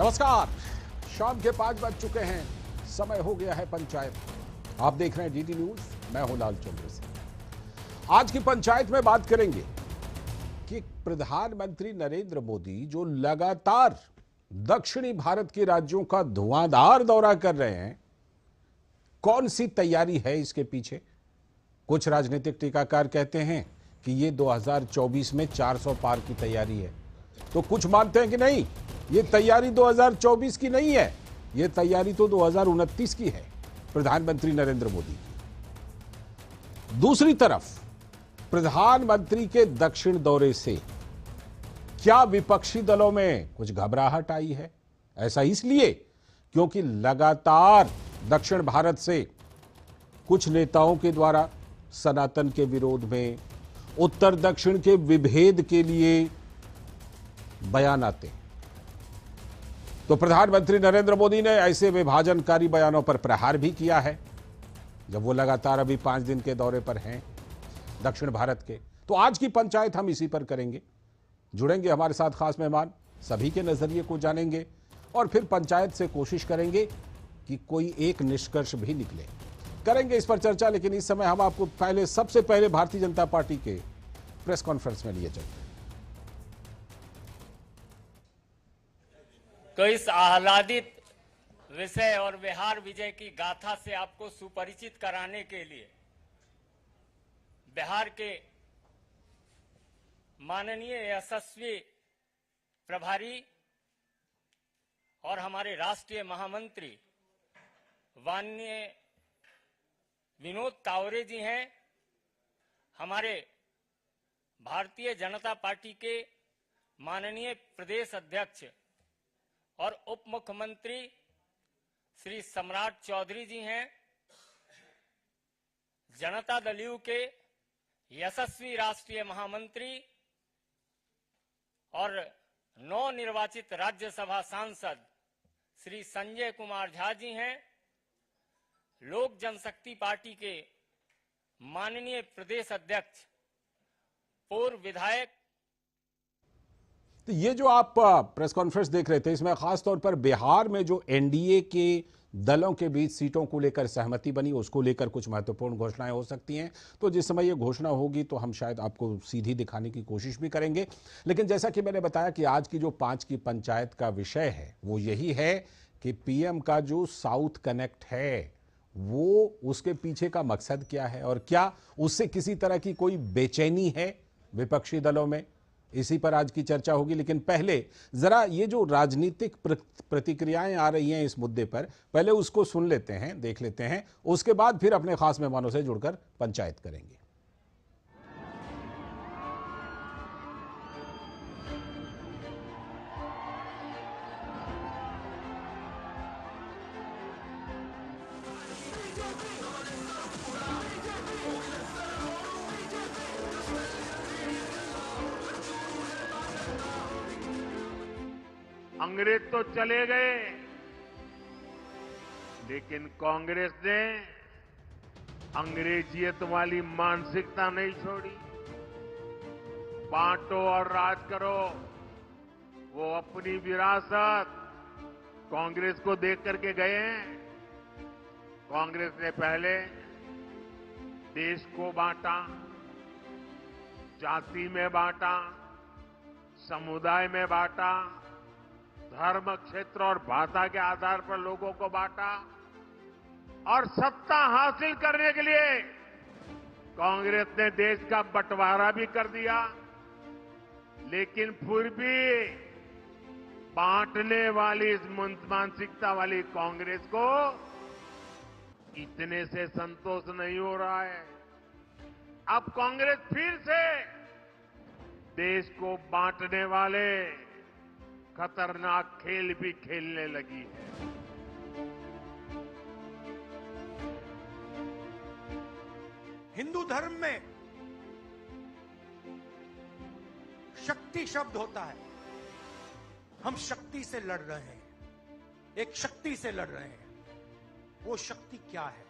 नमस्कार। शाम के 5 बज चुके हैं, समय हो गया है पंचायत। आप देख रहे हैं डीडी न्यूज, मैं हूं लाल चंद्र सिंह। आज की पंचायत में बात करेंगे कि प्रधानमंत्री नरेंद्र मोदी जो लगातार दक्षिणी भारत के राज्यों का धुआंधार दौरा कर रहे हैं, कौन सी तैयारी है इसके पीछे। कुछ राजनीतिक टीकाकार कहते हैं कि ये 2024 में 400 पार की तैयारी है, तो कुछ मानते हैं कि नहीं, ये तैयारी 2024 की नहीं है, ये तैयारी तो 2029 की है प्रधानमंत्री नरेंद्र मोदी की। दूसरी तरफ प्रधानमंत्री के दक्षिण दौरे से क्या विपक्षी दलों में कुछ घबराहट आई है? ऐसा इसलिए क्योंकि लगातार दक्षिण भारत से कुछ नेताओं के द्वारा सनातन के विरोध में, उत्तर दक्षिण के विभेद के लिए बयान आते हैं। तो प्रधानमंत्री नरेंद्र मोदी ने ऐसे विभाजनकारी बयानों पर प्रहार भी किया है, जब वो लगातार अभी 5 दिन के दौरे पर हैं दक्षिण भारत के। तो आज की पंचायत हम इसी पर करेंगे। जुड़ेंगे हमारे साथ खास मेहमान, सभी के नजरिए को जानेंगे और फिर पंचायत से कोशिश करेंगे कि कोई एक निष्कर्ष भी निकले। करेंगे इस पर चर्चा, लेकिन इस समय हम आपको सबसे पहले भारतीय जनता पार्टी के प्रेस कॉन्फ्रेंस में लिए चलते हैं। तो इस आह्लादित विषय और बिहार विजय की गाथा से आपको सुपरिचित कराने के लिए बिहार के माननीय यशस्वी प्रभारी और हमारे राष्ट्रीय महामंत्री माननीय विनोद तावरे जी हैं। हमारे भारतीय जनता पार्टी के माननीय प्रदेश अध्यक्ष और उप मुख्यमंत्री श्री सम्राट चौधरी जी हैं। जनता दल यू के यशस्वी राष्ट्रीय महामंत्री और नवनिर्वाचित राज्यसभा सांसद श्री संजय कुमार झा जी हैं। लोक जनशक्ति पार्टी के माननीय प्रदेश अध्यक्ष पूर्व विधायक। तो ये जो आप प्रेस कॉन्फ्रेंस देख रहे थे, इसमें खास तौर पर बिहार में जो एनडीए के दलों के बीच सीटों को लेकर सहमति बनी, उसको लेकर कुछ महत्वपूर्ण घोषणाएं हो सकती हैं। तो जिस समय ये घोषणा होगी तो हम शायद आपको सीधी दिखाने की कोशिश भी करेंगे। लेकिन जैसा कि मैंने बताया कि आज की जो 5 की पंचायत का विषय है वो यही है कि पीएम का जो साउथ कनेक्ट है वो, उसके पीछे का मकसद क्या है और क्या उससे किसी तरह की कोई बेचैनी है विपक्षी दलों में। इसी पर आज की चर्चा होगी। लेकिन पहले जरा ये जो राजनीतिक प्रतिक्रियाएं आ रही हैं इस मुद्दे पर, पहले उसको सुन लेते हैं, देख लेते हैं, उसके बाद फिर अपने खास मेहमानों से जुड़कर पंचायत करेंगे। अंग्रेज तो चले गए, लेकिन कांग्रेस ने अंग्रेजियत वाली मानसिकता नहीं छोड़ी। बांटो और राज करो, वो अपनी विरासत कांग्रेस को देख करके गए हैं। कांग्रेस ने पहले देश को बांटा, जाति में बांटा, समुदाय में बांटा, धर्म, क्षेत्र और भाषा के आधार पर लोगों को बांटा और सत्ता हासिल करने के लिए कांग्रेस ने देश का बंटवारा भी कर दिया। लेकिन फिर भी बांटने वाली इस मानसिकता वाली कांग्रेस को इतने से संतोष नहीं हो रहा है। अब कांग्रेस फिर से देश को बांटने वाले खतरनाक खेल भी खेलने लगी है। हिंदू धर्म में शक्ति शब्द होता है। हम शक्ति से लड़ रहे हैं, एक शक्ति से लड़ रहे हैं। वो शक्ति क्या है?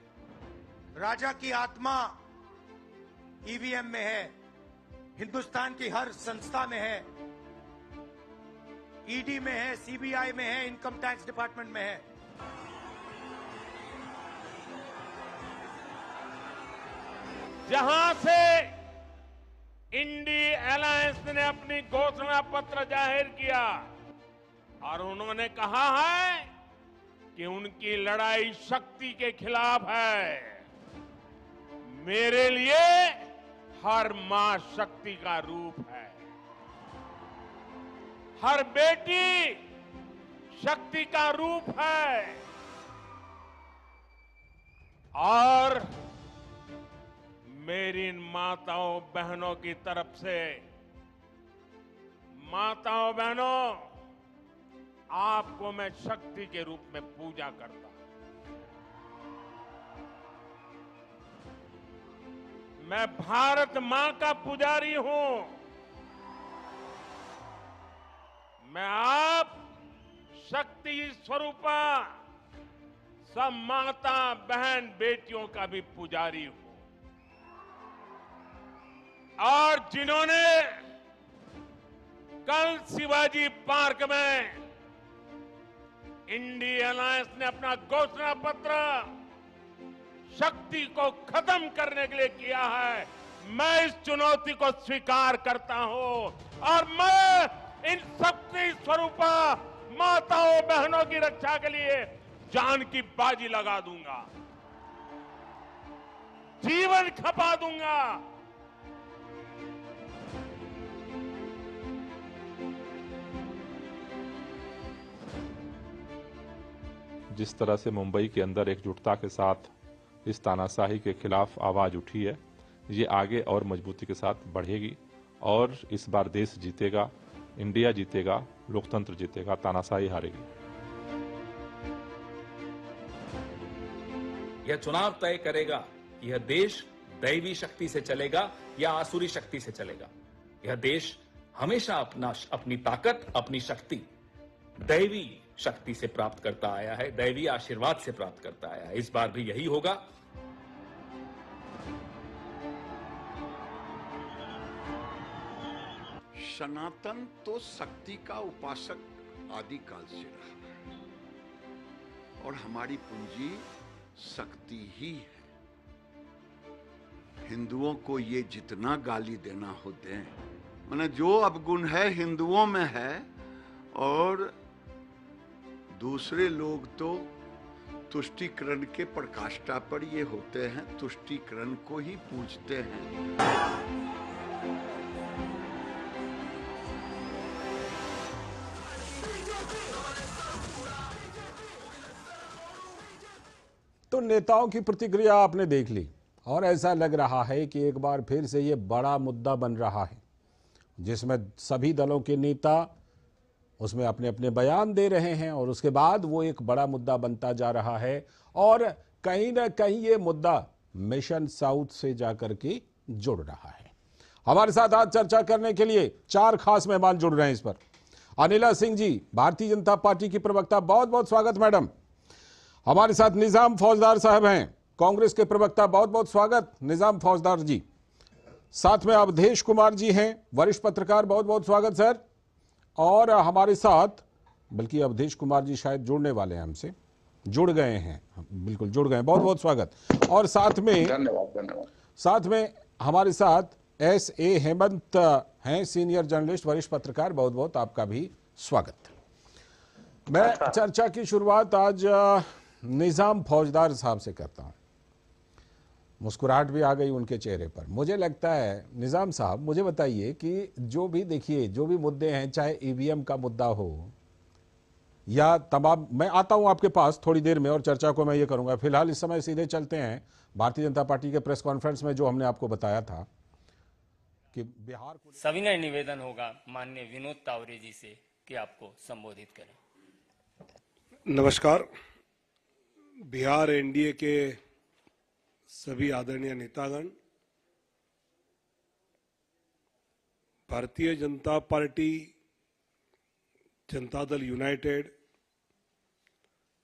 राजा की आत्मा ईवीएम में है, हिंदुस्तान की हर संस्था में है। ईडी में है, सीबीआई में है, इनकम टैक्स डिपार्टमेंट में है। जहां से इंडी अलायंस ने अपनी घोषणा पत्र जाहिर किया और उन्होंने कहा है कि उनकी लड़ाई शक्ति के खिलाफ है। मेरे लिए हर मां शक्ति का रूप है, हर बेटी शक्ति का रूप है। और मेरी इन माताओं बहनों की तरफ से, माताओं बहनों, आपको मैं शक्ति के रूप में पूजा करता हूं। मैं भारत मां का पुजारी हूं। मैं आप शक्ति स्वरूपा सब माता बहन बेटियों का भी पुजारी हूं। और जिन्होंने कल शिवाजी पार्क में इंडी अलायंस ने अपना घोषणा पत्र शक्ति को खत्म करने के लिए किया है, मैं इस चुनौती को स्वीकार करता हूं और मैं इन शक्ति स्वरूपा माताओं बहनों की रक्षा के लिए जान की बाजी लगा दूंगा, जीवन खपा दूंगा। जिस तरह से मुंबई के अंदर एकजुटता के साथ इस तानाशाही के खिलाफ आवाज उठी है, ये आगे और मजबूती के साथ बढ़ेगी और इस बार देश जीतेगा, इंडिया जीतेगा, लोकतंत्र जीतेगा, तानाशाही हारेगी। यह चुनाव तय करेगा कि यह देश दैवी शक्ति से चलेगा या आसुरी शक्ति से चलेगा। यह देश हमेशा अपनी ताकत, अपनी शक्ति दैवी शक्ति से प्राप्त करता आया है, दैवी आशीर्वाद से प्राप्त करता आया है। इस बार भी यही होगा। सनातन तो शक्ति का उपासक आदिकाल से रहा और हमारी पूंजी शक्ति ही है। हिंदुओं को ये जितना गाली देना हो दें, माने जो अवगुण है हिंदुओं में है और दूसरे लोग तो तुष्टीकरण के प्रकाष्ठा पर ये होते हैं, तुष्टीकरण को ही पूजते हैं। तो नेताओं की प्रतिक्रिया आपने देख ली और ऐसा लग रहा है कि एक बार फिर से ये बड़ा मुद्दा बन रहा है, जिसमें सभी दलों के नेता उसमें अपने अपने बयान दे रहे हैं और उसके बाद वो एक बड़ा मुद्दा बनता जा रहा है और कहीं ना कहीं ये मुद्दा मिशन साउथ से जाकर के जुड़ रहा है। हमारे साथ आज चर्चा करने के लिए 4 खास मेहमान जुड़ रहे हैं इस पर। अनिला सिंह जी, भारतीय जनता पार्टी की प्रवक्ता, बहुत बहुत स्वागत मैडम। हमारे साथ निजाम फौजदार साहब हैं, कांग्रेस के प्रवक्ता, बहुत बहुत स्वागत निजाम फौजदार जी। साथ में अवधेश कुमार जी हैं, वरिष्ठ पत्रकार, बहुत बहुत स्वागत सर। और हमारे साथ, बल्कि अवधेश कुमार जी शायद जुड़ने वाले हैं, हमसे जुड़ गए हैं, बिल्कुल जुड़ गए, बहुत बहुत स्वागत। और साथ में धन्यवाद। साथ में हमारे साथ S.A. हेमंत हैं, सीनियर जर्नलिस्ट, वरिष्ठ पत्रकार, बहुत बहुत आपका भी स्वागत। मैं चर्चा की शुरुआत आज निजाम फौजदार साहब से करता हूं। मुस्कुराहट भी आ गई उनके चेहरे पर। मुझे लगता है निजाम साहब, मुझे बताइए कि जो भी देखिए, जो भी मुद्दे हैं, चाहे ईवीएम का मुद्दा हो या तमाम, मैं आता हूं आपके पास थोड़ी देर में और चर्चा को मैं ये करूंगा। फिलहाल इस समय सीधे चलते हैं भारतीय जनता पार्टी के प्रेस कॉन्फ्रेंस में, जो हमने आपको बताया था कि बिहार को सविनय निवेदन होगा माननीय विनोद तावरे जी से कि आपको संबोधित करें। नमस्कार। बिहार एनडीए के सभी आदरणीय नेतागण, भारतीय जनता पार्टी, जनता दल यूनाइटेड,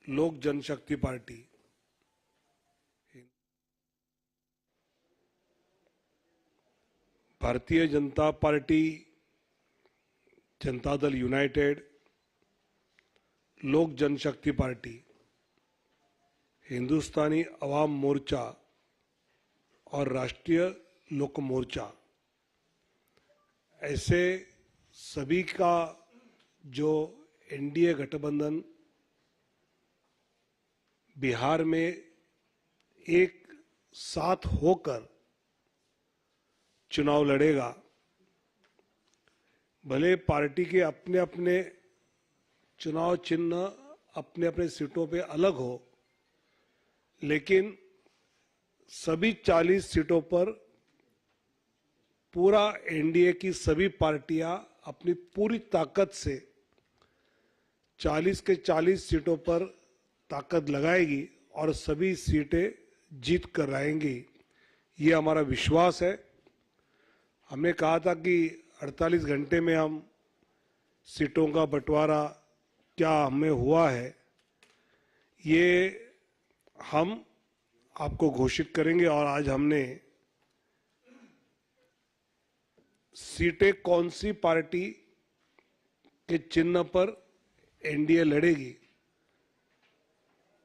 लोक जनशक्ति party, Bharatiya Janata party, Janata Dal United, लोक जनशक्ति पार्टी, हिंदुस्तानी अवाम मोर्चा और राष्ट्रीय लोक मोर्चा, ऐसे सभी का जो एनडीए गठबंधन बिहार में एक साथ होकर चुनाव लड़ेगा। भले पार्टी के अपने अपने चुनाव चिन्ह अपने अपने सीटों पे अलग हो, लेकिन सभी 40 सीटों पर पूरा एनडीए की सभी पार्टियां अपनी पूरी ताकत से 40 के 40 सीटों पर ताकत लगाएगी और सभी सीटें जीत कर आएंगी। ये हमारा विश्वास है। हमने कहा था कि 48 घंटे में हम सीटों का बंटवारा क्या हमें हुआ है, ये हम आपको घोषित करेंगे। और आज हमने सीटें कौन सी पार्टी के चिन्ह पर एनडीए लड़ेगी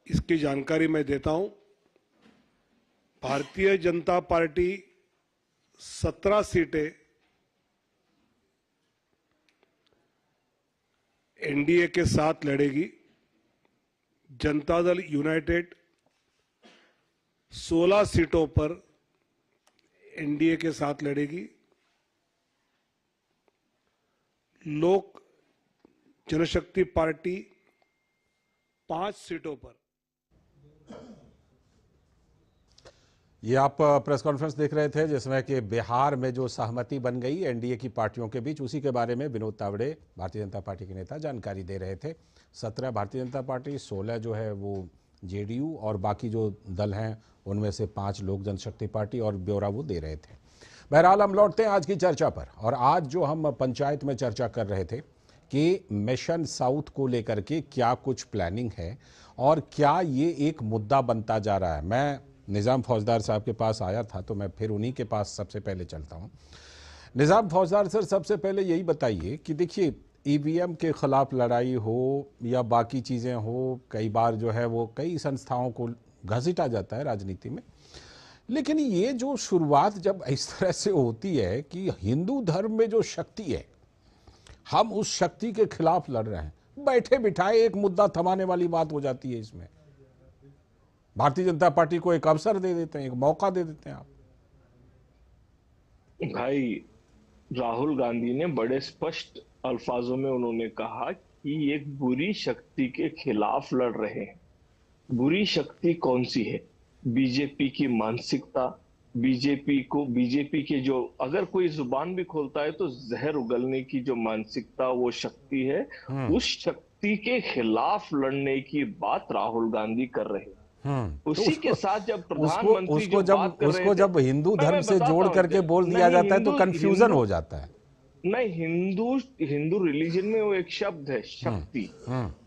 इसकी जानकारी मैं देता हूं। भारतीय जनता पार्टी 17 सीटें एनडीए के साथ लड़ेगी। जनता दल यूनाइटेड 16 सीटों पर एनडीए के साथ लड़ेगी। लोक जनशक्ति पार्टी 5 सीटों पर। ये आप प्रेस कॉन्फ्रेंस देख रहे थे जिसमें कि बिहार में जो सहमति बन गई एनडीए की पार्टियों के बीच, उसी के बारे में विनोद तावड़े भारतीय जनता पार्टी के नेता जानकारी दे रहे थे। 17 भारतीय जनता पार्टी, 16 जो है वो जेडीयू और बाकी जो दल हैं उनमें से 5 लोक जनशक्ति पार्टी, और ब्यौरा वो दे रहे थे। बहरहाल हम लौटते हैं आज की चर्चा पर। और आज जो हम पंचायत में चर्चा कर रहे थे कि मिशन साउथ को लेकर के क्या कुछ प्लानिंग है और क्या ये एक मुद्दा बनता जा रहा है। मैं निज़ाम फौजदार साहब के पास आया था तो मैं फिर उन्हीं के पास सबसे पहले चलता हूं। निज़ाम फौजदार सर, सबसे पहले यही बताइए कि देखिए ईवीएम के खिलाफ लड़ाई हो या बाकी चीज़ें हो, कई बार जो है वो कई संस्थाओं को घसीटा जाता है राजनीति में, लेकिन ये जो शुरुआत जब इस तरह से होती है कि हिंदू धर्म में जो शक्ति है, हम उस शक्ति के खिलाफ लड़ रहे हैं, बैठे बिठाए एक मुद्दा थमाने वाली बात हो जाती है। इसमें भारतीय जनता पार्टी को एक अवसर दे देते हैं, एक मौका दे देते हैं आप। भाई राहुल गांधी ने बड़े स्पष्ट अल्फाजों में उन्होंने कहा कि एक बुरी शक्ति के खिलाफ लड़ रहे हैं। बुरी शक्ति कौन सी है? बीजेपी की मानसिकता, बीजेपी के जो, अगर कोई जुबान भी खोलता है तो जहर उगलने की जो मानसिकता, वो शक्ति है। उस शक्ति के खिलाफ लड़ने की बात राहुल गांधी कर रहे हैं। उसी के साथ जब प्रधानमंत्री उसको जब हिंदू धर्म से जोड़ करके बोल दिया जाता है तो कंफ्यूजन हो जाता है। नहीं, हिंदू रिलीजन में वो एक शब्द है, शक्ति।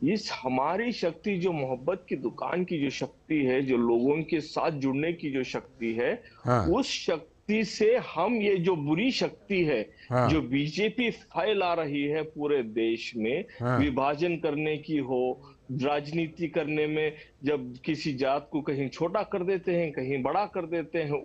इस हमारी शक्ति जो मोहब्बत की दुकान की जो शक्ति है, जो लोगों के साथ जुड़ने की जो शक्ति है, उस शक्ति से हम ये जो बुरी शक्ति है जो बीजेपी फैला रही है पूरे देश में, विभाजन करने की हो, राजनीति करने में, जब किसी जात को कहीं छोटा कर देते हैं, कहीं बड़ा कर देते हैं,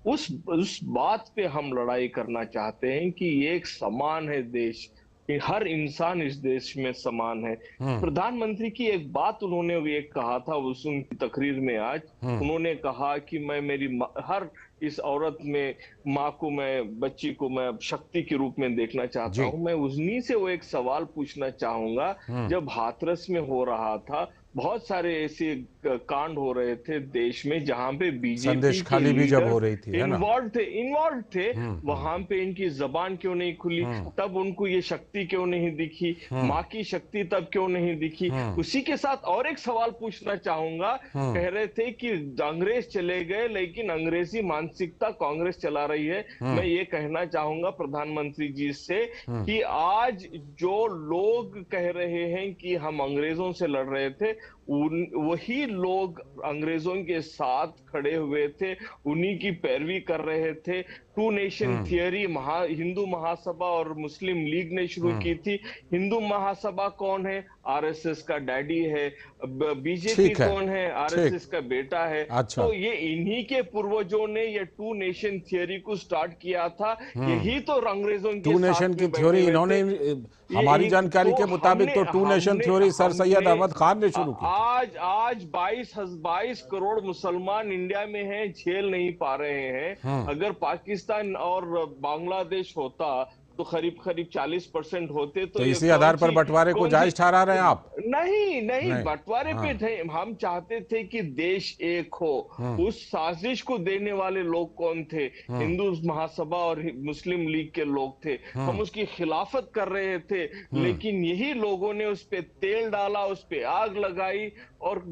उस बात पे हम लड़ाई करना चाहते हैं कि ये एक समान है देश, कि हर इंसान इस देश में समान है। प्रधानमंत्री की एक बात उन्होंने एक कहा था उस उनकी तकरीर में आज, उन्होंने कहा कि मैं मेरी हर इस औरत में, माँ को मैं, बच्ची को मैं शक्ति के रूप में देखना चाहता हूँ। मैं उन्हीं से वो एक सवाल पूछना चाहूंगा, जब हाथरस में हो रहा था, बहुत सारे ऐसे कांड हो रहे थे देश में जहां पे बीजेपी खाली भी जब हो रही थी इन्वॉल्व थे, वहां पे इनकी जबान क्यों नहीं खुली? तब उनको ये शक्ति क्यों नहीं दिखी? माँ की शक्ति तब क्यों नहीं दिखी? उसी के साथ और एक सवाल पूछना चाहूंगा, कह रहे थे कि अंग्रेज चले गए लेकिन अंग्रेजी मानसिकता कांग्रेस चला रही है। मैं ये कहना चाहूंगा प्रधानमंत्री जी से कि आज जो लोग कह रहे हैं कि हम अंग्रेजों से लड़ रहे थे, वही लोग अंग्रेजों के साथ खड़े हुए थे, उन्हीं की पैरवी कर रहे थे। To nation theory Hindu Mahasabha और मुस्लिम लीग ने शुरू की थी। हिंदू महासभा कौन है? आरएसएस का डैडी है। बीजेपी कौन है? आरएसएस का बेटा है। अच्छा। तो ये इन्हीं के पूर्वजों ने ये टू नेशन थियरी को स्टार्ट किया था। यही तो अंग्रेजों के टू नेशन की थ्योरी इन्होंने, हमारी जानकारी के मुताबिक तो two nation theory sir Syed Ahmad Khan ने शुरू की। आज 22 करोड़ मुसलमान इंडिया में हैं, झेल नहीं पा रहे हैं। अगर पाकिस्तान और बांग्लादेश होता तो करीब 40% होते। तो इसी आधार पर बंटवारे को जायज ठहरा रहे हैं आप? नहीं, बंटवारे पे थे। हम चाहते थे कि देश एक हो। उस साजिश को देने वाले लोग कौन थे? हिंदू महासभा और मुस्लिम लीग के लोग थे। हम उसकी खिलाफत कर रहे थे, लेकिन यही लोगों ने उस पे तेल डाला, उस पे आग लगाई और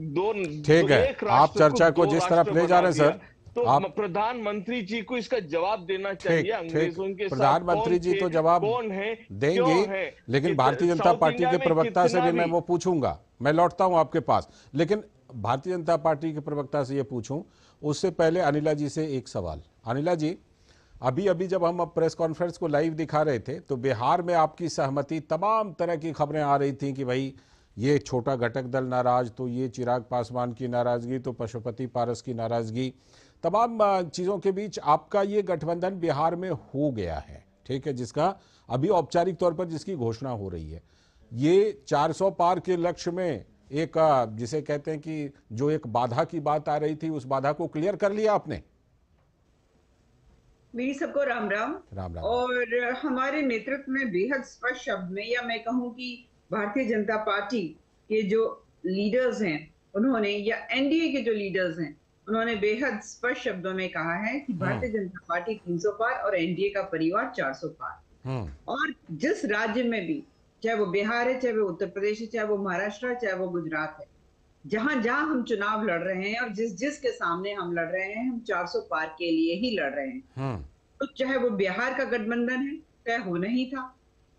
ठीक है, आप चर्चा को जिस तरफ ले जा रहे हैं सर, तो प्रधानमंत्री जी को इसका जवाब देना चाहिए। अंग्रेजों के साथ प्रधानमंत्री जी तो जवाब कौन है, देंगे, लेकिन भारतीय जनता पार्टी के प्रवक्ता से भी मैं वो पूछूंगा। मैं लौटता हूं आपके पास, लेकिन भारतीय जनता पार्टी के प्रवक्ता से ये पूछूं उससे पहले अनिला जी से एक सवाल। अनिला जी, अभी जब हम प्रेस कॉन्फ्रेंस को लाइव दिखा रहे थे तो बिहार में आपकी सहमति, तमाम तरह की खबरें आ रही थी कि भाई ये छोटा घटक दल नाराज, तो ये चिराग पासवान की नाराजगी, तो पशुपति पारस की नाराजगी, तमाम चीज़ों के बीच आपका ये गठबंधन बिहार में हो गया है, ठीक है, जिसका अभी औपचारिक तौर पर जिसकी घोषणा हो रही है। ये 400 पार के लक्ष्य में एक जिसे कहते हैं कि जो एक बाधा की बात आ रही थी, उस बाधा को क्लियर कर लिया आपने? मेरी सबको राम राम। राम राम। और हमारे नेतृत्व में बेहद स्पष्ट शब्द में, या मैं कहूं कि भारतीय जनता पार्टी के जो लीडर्स हैं उन्होंने, या एनडीए के जो लीडर्स हैं उन्होंने बेहद स्पष्ट शब्दों में कहा है कि भारतीय जनता पार्टी 300 पार और एनडीए का परिवार 400 पार। और जिस राज्य में भी, चाहे वो बिहार है, चाहे वो उत्तर प्रदेश है, चाहे वो महाराष्ट्र है, चाहे वो गुजरात है, जहां जहां हम चुनाव लड़ रहे हैं और जिस के सामने हम लड़ रहे हैं, हम 400 पार के लिए ही लड़ रहे हैं। तो चाहे वो बिहार का गठबंधन है, तय होना ही था,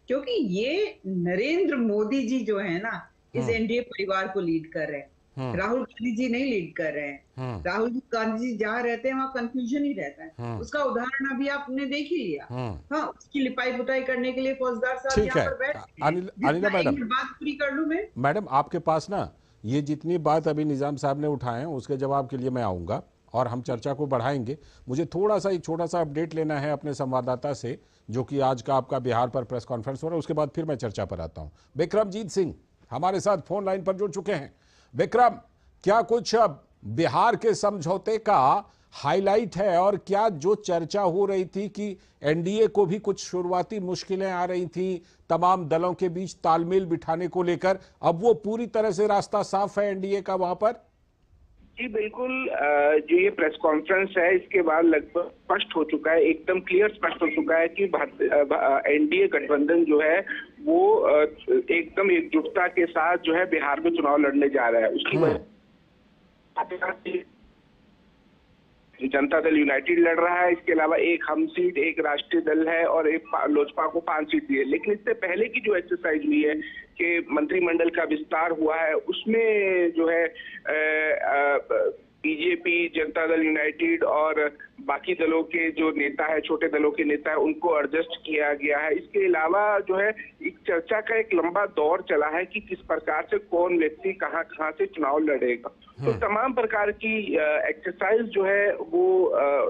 क्योंकि ये नरेंद्र मोदी जी जो है ना, इस एनडीए परिवार को लीड कर रहे हैं। राहुल गांधी जी नहीं लीड कर रहे हैं। राहुल गांधी जी जहाँ रहते हैं वहाँ कंफ्यूजन ही रहता है। उसका उदाहरण अभी आपने देख ही लिया। हाँ, उसकी लिपाई पुताई करने के लिए फौजदार साहब यहाँ पर बैठ गए। अनिला मैडम, बात पूरी कर लूं मैं। मैडम, आपके पास ना ये जितनी बात अभी निजाम साहब ने उठाए हैं उसके जवाब के लिए मैं आऊंगा और हम चर्चा को बढ़ाएंगे। मुझे थोड़ा सा एक छोटा सा अपडेट लेना है अपने संवाददाता से, जो कि आज का आपका बिहार पर प्रेस कॉन्फ्रेंस हो रहा है, उसके बाद फिर मैं चर्चा पर आता हूं। विक्रमजीत सिंह हमारे साथ फोन लाइन पर जुड़ चुके हैं। विक्रम, क्या कुछ बिहार के समझौते का हाईलाइट है, और क्या जो चर्चा हो रही थी कि एनडीए को भी कुछ शुरुआती मुश्किलें आ रही थी तमाम दलों के बीच तालमेल बिठाने को लेकर, अब वो पूरी तरह से रास्ता साफ है एनडीए का वहां पर? जी बिल्कुल, जो ये प्रेस कॉन्फ्रेंस है इसके बाद लगभग स्पष्ट हो चुका है, एकदम क्लियर स्पष्ट हो चुका है कि एनडीए गठबंधन जो है वो एकदम एकजुटता के साथ जो है बिहार में चुनाव लड़ने जा रहा है। उसकी वजह जनता दल यूनाइटेड लड़ रहा है, इसके अलावा एक हम सीट, एक राष्ट्रीय दल है और एक लोजपा को 5 सीट दी है। लेकिन इससे पहले की जो एक्सरसाइज हुई है कि मंत्रिमंडल का विस्तार हुआ है, उसमें जो है बीजेपी, जनता दल यूनाइटेड और बाकी दलों के जो नेता है, छोटे दलों के नेता है, उनको एडजस्ट किया गया है। इसके अलावा जो है एक चर्चा का एक लंबा दौर चला है कि किस प्रकार से कौन व्यक्ति कहां से चुनाव लड़ेगा। तो तमाम प्रकार की एक्सरसाइज जो है वो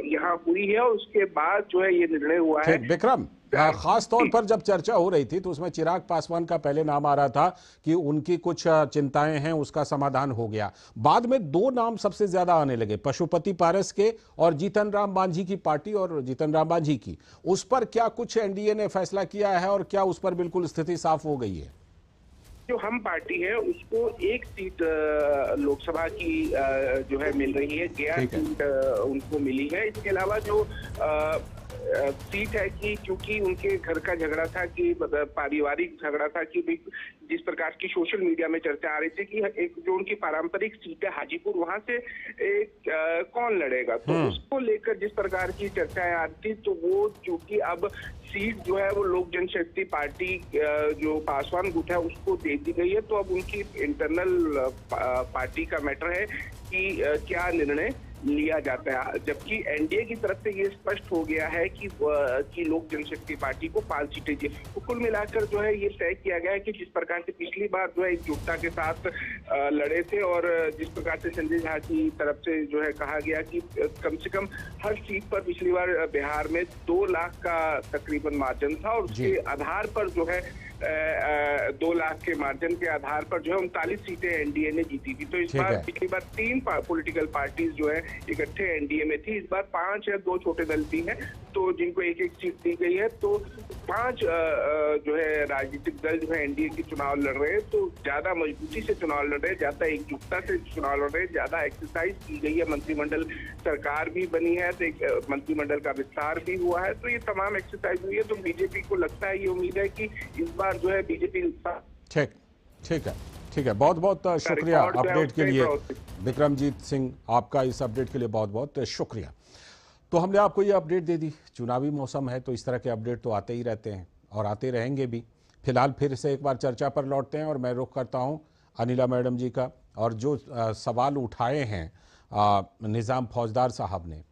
यहाँ हुई है और उसके बाद जो है ये निर्णय हुआ है। विक्रम, खास तौर पर जब चर्चा हो रही थी तो उसमें चिराग पासवान का पहले नाम आ रहा था कि उनकी कुछ चिंताएं हैं, उसका समाधान हो गया। बाद में 2 नाम सबसे ज्यादा आने लगे, पशुपति पारस के और जीतन राम मांझी की पार्टी और जीतन राम मांझी की। उस पर क्या कुछ एनडीए ने फैसला किया है और क्या उस पर बिल्कुल स्थिति साफ हो गई है? जो हम पार्टी है उसको 1 सीट लोकसभा की जो है मिल रही है, गया सीट उनको मिली है। इसके अलावा जो सीट है कि क्योंकि उनके घर का झगड़ा था, कि पारिवारिक झगड़ा था, कि जिस प्रकार की सोशल मीडिया में चर्चा आ रही थी कि एक जो उनकी पारंपरिक सीट है हाजीपुर, वहां से कौन लड़ेगा, तो उसको लेकर जिस प्रकार की चर्चाएं आ रही थी, तो वो चूंकि अब सीट जो है वो लोक जनशक्ति पार्टी जो पासवान गुट है उसको दे दी गई है, तो अब उनकी इंटरनल पार्टी का मैटर है कि क्या निर्णय लिया जाता है। जबकि एनडीए की तरफ से ये स्पष्ट हो गया है कि लोक जनशक्ति पार्टी को 5 सीटें चाहिए। तो कुल मिलाकर जो है ये तय किया गया है कि जिस प्रकार से पिछली बार जो है एकजुटता के साथ लड़े थे, और जिस प्रकार से संजय झा की तरफ से जो है कहा गया कि कम से कम हर सीट पर पिछली बार बिहार में 2 लाख का तकरीबन मार्जिन था, और उसके आधार पर जो है 2 लाख के मार्जिन के आधार पर जो है 39 सीटें एनडीए ने जीती थी। तो इस बार पिछली बार 3 पॉलिटिकल पार्टीज जो है इकट्ठे एनडीए में थी, इस बार 5 या 2 छोटे दल भी हैं, तो जिनको एक सीट दी गई है। तो 5 जो है राजनीतिक दल जो है एनडीए के चुनाव लड़ रहे हैं, तो ज्यादा मजबूती से चुनाव लड़ रहे हैं, ज्यादा एकजुटता से चुनाव लड़ रहे हैं, ज्यादा एक्सरसाइज की गई है, मंत्रिमंडल सरकार भी बनी है, तो मंत्रिमंडल का विस्तार भी हुआ है, तो ये तमाम एक्सरसाइज हुई है। तो बीजेपी को लगता है, ये उम्मीद है कि इस बार जो है बीजेपी ठीक है। बहुत बहुत शुक्रिया अपडेट के लिए विक्रमजीत सिंह, आपका इस अपडेट के लिए बहुत बहुत शुक्रिया। तो हमने आपको ये अपडेट दे दी। चुनावी मौसम है तो इस तरह के अपडेट तो आते ही रहते हैं और आते रहेंगे भी। फिलहाल फिर से एक बार चर्चा पर लौटते हैं और मैं रुख करता हूं अनिला मैडम जी का, और जो सवाल उठाए हैं निज़ाम फौजदार साहब ने।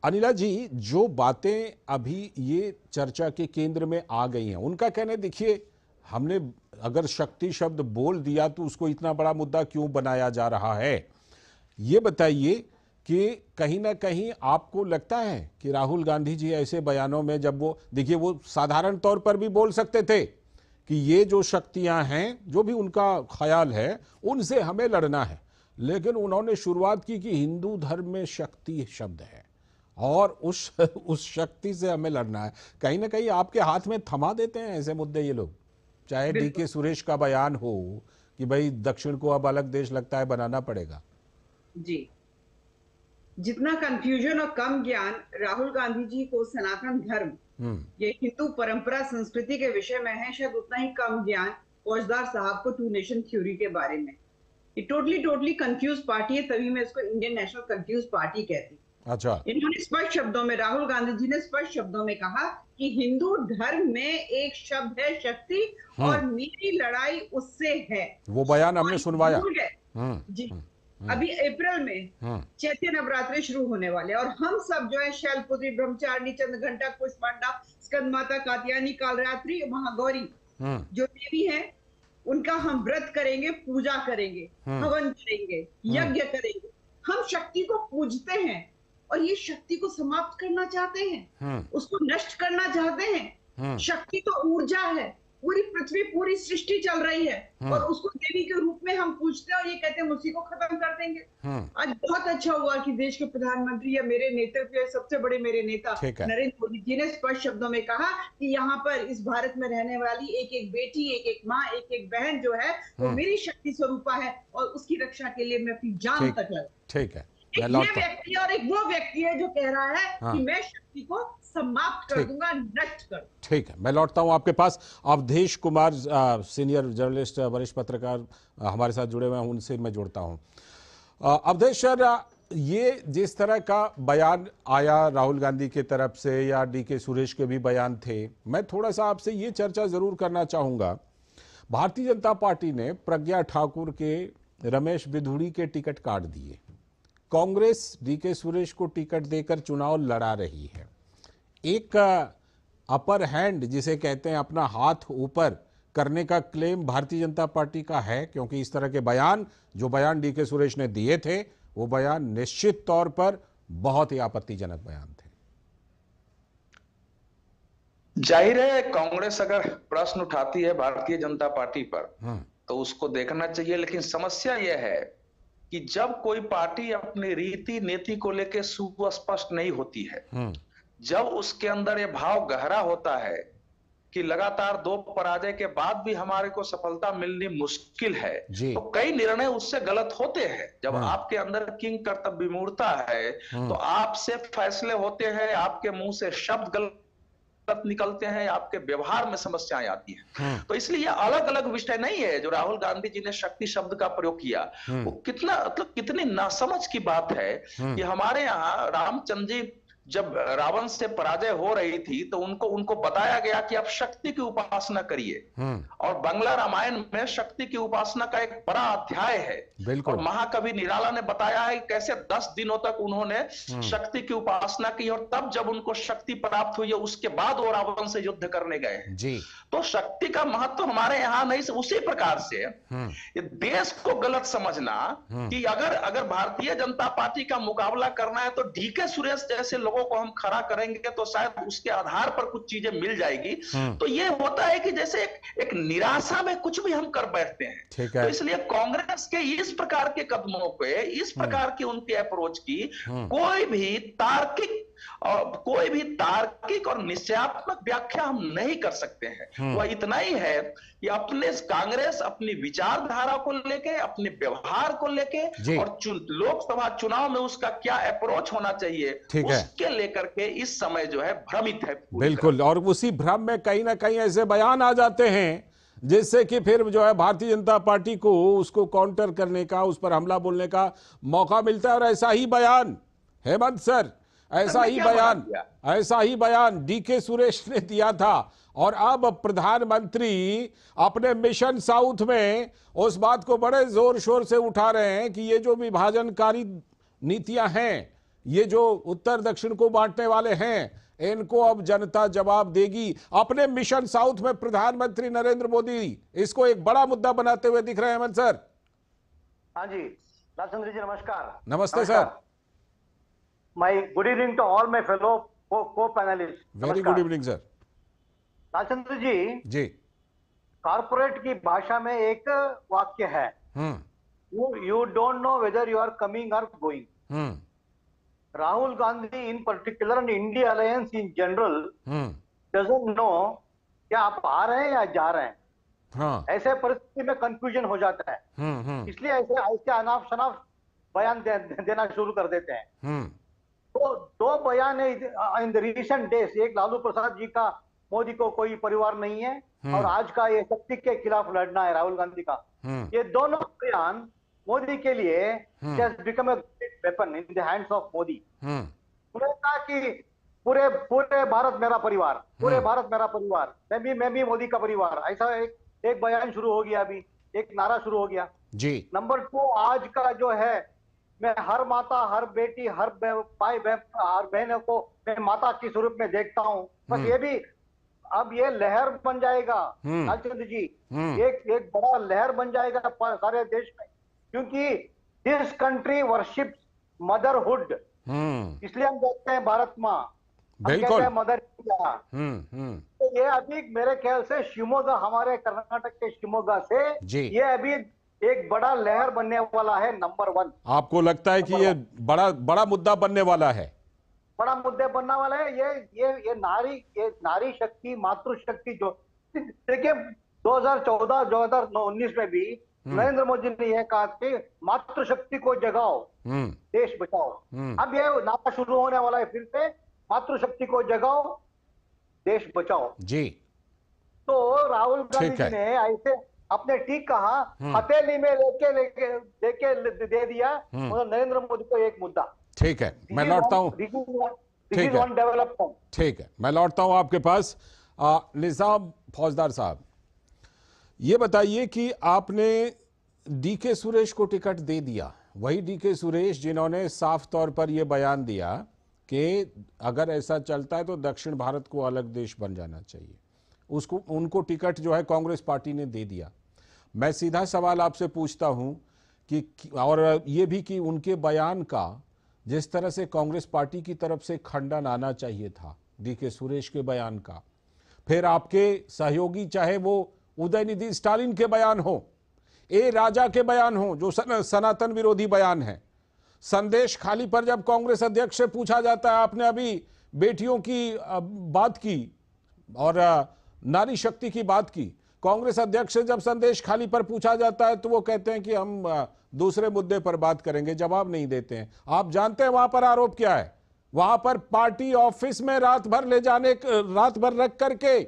अनिला जी, जो बातें अभी ये चर्चा के केंद्र में आ गई हैं, उनका कहना, देखिए हमने अगर शक्ति शब्द बोल दिया तो उसको इतना बड़ा मुद्दा क्यों बनाया जा रहा है, ये बताइए कि कहीं ना कहीं आपको लगता है कि राहुल गांधी जी ऐसे बयानों में, जब वो देखिए वो साधारण तौर पर भी बोल सकते थे कि ये जो शक्तियां हैं, जो भी उनका ख्याल है, उनसे हमें लड़ना है, लेकिन उन्होंने शुरुआत की कि हिंदू धर्म में शक्ति शब्द है और उस शक्ति से हमें लड़ना है। कहीं ना कहीं आपके हाथ में थमा देते हैं ऐसे मुद्दे ये लोग, चाहे डीके सुरेश का बयान हो कि भाई दक्षिण को अब अलग देश लगता है बनाना पड़ेगा। जी, जितना कंफ्यूजन और कम ज्ञान राहुल गांधी जी को सनातन धर्म, ये हिंदू परंपरा संस्कृति के विषय में है, शायद उतना ही कम ज्ञान फौजदार साहब को 2 नेशन थ्योरी के बारे में। ये टोटली कंफ्यूज पार्टी है, तभी मैं इसको इंडियन नेशनल कंफ्यूज पार्टी कहती हूँ। अच्छा, इन्होंने स्पष्ट शब्दों में, राहुल गांधी जी ने स्पष्ट शब्दों में कहा कि हिंदू धर्म में एक शब्द है शक्ति, और मेरी लड़ाई उससे है। वो बयान हमने सुनवाया जी। अभी अप्रैल में चैत्य नवरात्रि शुरू होने वाले, और हम सब जो है शैलपुत्री, ब्रह्मचारिणी, चंद्रघंटा, कुष्मांडा, स्कंदमाता, कात्यायनी, कालरात्रि, महागौरी जो देवी है, उनका हम व्रत करेंगे, पूजा करेंगे, हवन करेंगे, यज्ञ करेंगे। हम शक्ति को पूजते हैं और ये शक्ति को समाप्त करना चाहते हैं, उसको नष्ट करना चाहते हैं। शक्ति तो ऊर्जा है, पूरी पृथ्वी, पूरी सृष्टि चल रही है, और उसको देवी के रूप में हम पूजते हैं और ये कहते हैं उसी को खत्म कर देंगे। आज बहुत अच्छा हुआ कि देश के प्रधानमंत्री या मेरे नेतृत्व के सबसे बड़े मेरे नेता नरेंद्र मोदी जी ने स्पष्ट शब्दों में कहा कि यहाँ पर इस भारत में रहने वाली एक एक बेटी, एक एक माँ, एक एक बहन जो है वो मेरी शक्ति स्वरूपा है, और उसकी रक्षा के लिए मैं अपनी जान तक लगा। ठीक है, एक ये व्यक्ति और एक वो व्यक्ति है जो कह रहा है कि मैं शक्ति को समाप्त कर दूंगा, नष्ट कर। ठीक है, मैं लौटता हूं आपके पास। अवधेश कुमार सीनियर जर्नलिस्ट, वरिष्ठ पत्रकार हमारे साथ जुड़े हुए हैं, उनसे मैं जोड़ता हूं। अवधेश सर, ये जिस तरह का बयान आया राहुल गांधी की तरफ से या डीके सुरेश के भी बयान थे, मैं थोड़ा सा आपसे ये चर्चा जरूर करना चाहूंगा। भारतीय जनता पार्टी ने प्रज्ञा ठाकुर के, रमेश बिधूड़ी के टिकट काट दिए, कांग्रेस डीके सुरेश को टिकट देकर चुनाव लड़ा रही है। एक अपर हैंड जिसे कहते हैं, अपना हाथ ऊपर करने का क्लेम भारतीय जनता पार्टी का है, क्योंकि इस तरह के बयान, जो बयान डीके सुरेश ने दिए थे, वो बयान निश्चित तौर पर बहुत ही आपत्तिजनक बयान थे। जाहिर है कांग्रेस अगर प्रश्न उठाती है भारतीय जनता पार्टी पर तो उसको देखना चाहिए, लेकिन समस्या यह है कि जब कोई पार्टी अपनी रीति नीति को लेकर सुस्पष्ट नहीं होती है, जब उसके अंदर ये भाव गहरा होता है कि लगातार 2 पराजय के बाद भी हमारे को सफलता मिलनी मुश्किल है, तो कई निर्णय उससे गलत होते हैं। जब आपके अंदर किंग कर्तव्य विमूढ़ता है तो आपसे फैसले होते हैं, आपके मुंह से शब्द गलत निकलते हैं, आपके व्यवहार में समस्याएं आती हैं। तो इसलिए ये अलग अलग विषय नहीं है। जो राहुल गांधी जी ने शक्ति शब्द का प्रयोग किया वो कितना मतलब कितनी नासमझ की बात है कि हमारे यहाँ रामचंद्र जी जब रावण से पराजय हो रही थी तो उनको बताया गया कि आप शक्ति की उपासना करिए, और बांग्ला रामायण में शक्ति की उपासना का एक बड़ा अध्याय है। और महाकवि निराला ने बताया है कि कैसे 10 दिनों तक उन्होंने शक्ति की उपासना की, और तब जब उनको शक्ति प्राप्त हुई उसके बाद वो रावण से युद्ध करने गए हैं। तो शक्ति का महत्व हमारे यहाँ नहीं। उसी प्रकार से ये देश को गलत समझना कि अगर भारतीय जनता पार्टी का मुकाबला करना है तो डीके सुरेश जैसे लोगों को हम खड़ा करेंगे तो शायद उसके आधार पर कुछ चीजें मिल जाएगी। तो ये होता है कि जैसे एक निराशा में कुछ भी हम कर बैठते हैं। तो इसलिए कांग्रेस के इस प्रकार के कदमों पे, इस प्रकार की उनकी अप्रोच की कोई भी तार्किक और निश्चयात्मक व्याख्या हम नहीं कर सकते हैं। वह इतना ही है कि कांग्रेस अपनी विचारधारा को लेके, अपने व्यवहार को लेके और लोकसभा चुनाव में उसका क्या अप्रोच होना चाहिए उसके लेकर के इस समय जो है भ्रमित है। बिल्कुल, और उसी भ्रम में कहीं ना कहीं ऐसे बयान आ जाते हैं जिससे कि फिर जो है भारतीय जनता पार्टी को उसको काउंटर करने का, उस पर हमला बोलने का मौका मिलता है। और ऐसा ही बयान हेमंत सर, ऐसा ही बयान डीके सुरेश ने दिया था। और अब प्रधानमंत्री अपने मिशन साउथ में उस बात को बड़े जोर शोर से उठा रहे हैं कि ये जो विभाजनकारी नीतियां हैं, ये जो उत्तर दक्षिण को बांटने वाले हैं, इनको अब जनता जवाब देगी। अपने मिशन साउथ में प्रधानमंत्री नरेंद्र मोदी इसको एक बड़ा मुद्दा बनाते हुए दिख रहे हैं। हेमंत सर। हाँ जी, लालचंद्र जी नमस्कार। नमस्ते sir. My good evening to all my fellow co-panellist. Very good evening sir. Lalchandra ji, corporate की भाषा में एक वाक्य है, you don't know whether you are coming और going. Rahul Gandhi in particular and India alliance in general doesn't know क्या आप आ रहे हैं या जा रहे हैं। ऐसे परिस्थिति में कंफ्यूजन हो जाता है। इसलिए ऐसे अनाप शनाप बयान देना शुरू कर देते हैं। तो 2 बयान है इन द रीसेंट डेज। एक लालू प्रसाद जी का, मोदी को कोई परिवार नहीं है, और आज का ये शक्ति के खिलाफ लड़ना है राहुल गांधी का। ये दोनों बयान मोदी के लिए just become a weapon in the hands of Modi. उन्होंने कहा कि पूरे भारत मेरा परिवार, पूरे भारत मेरा परिवार, मैं भी मोदी का परिवार। ऐसा एक बयान शुरू हो गया, अभी एक नारा शुरू हो गया जी। नंबर 2, आज का जो है, मैं हर माता, हर बेटी, हर भाई हर बहनों को मैं माता के स्वरूप में देखता हूँ। बस ये भी अब ये लहर बन जाएगा लालचंद्र जी, एक बड़ा लहर बन जाएगा सारे देश में, क्योंकि दिस कंट्री वर्शिप्स मदरहुड। इसलिए हम देखते हैं भारत माँ, हम कहते हैं मदर इंडिया। तो ये अभी मेरे ख्याल से शिवमोगा, हमारे कर्नाटक के शिवमोगा से ये अभी एक बड़ा लहर बनने वाला है। नंबर 1, आपको लगता है कि ये बड़ा मुद्दा बनने वाला है? बड़ा मुद्दे बनने वाला है। ये नारी शक्ति, मातृशक्ति जो देखिए 2014-2019 में भी नरेंद्र मोदी ने यह कहा कि मातृशक्ति को जगाओ, देश बचाओ। अब ये नारा शुरू होने वाला है फिर से, मातृशक्ति को जगाओ, देश बचाओ जी। तो राहुल गांधी जी ने ऐसे अपने ठीक कहा, हथेली में लेके दे दिया नरेंद्र मोदी को एक मुद्दा। ठीक है, मैं लौटता हूँ। ठीक है, मैं लौटता हूँ आपके पास। निजाम फौजदार साहब, ये बताइए कि आपने डीके सुरेश को टिकट दे दिया, वही डीके सुरेश जिन्होंने साफ तौर पर यह बयान दिया कि अगर ऐसा चलता है तो दक्षिण भारत को अलग देश बन जाना चाहिए, उनको टिकट जो है कांग्रेस पार्टी ने दे दिया। मैं सीधा सवाल आपसे पूछता हूं कि और ये भी कि उनके बयान का जिस तरह से कांग्रेस पार्टी की तरफ से खंडन आना चाहिए था डीके सुरेश के बयान का, फिर आपके सहयोगी चाहे वो उदयनिधि स्टालिन के बयान हो, ए राजा के बयान हो जो सनातन विरोधी बयान है, संदेश खाली पर जब कांग्रेस अध्यक्ष से पूछा जाता है, आपने अभी बेटियों की बात की और नारी शक्ति की बात की। कांग्रेस अध्यक्ष से जब संदेश खाली पर पूछा जाता है तो वो कहते हैं कि हम दूसरे मुद्दे पर बात करेंगे, जवाब नहीं देते हैं। आप जानते हैं वहां पर आरोप क्या है? वहां पर पार्टी ऑफिस में रात भर रख करके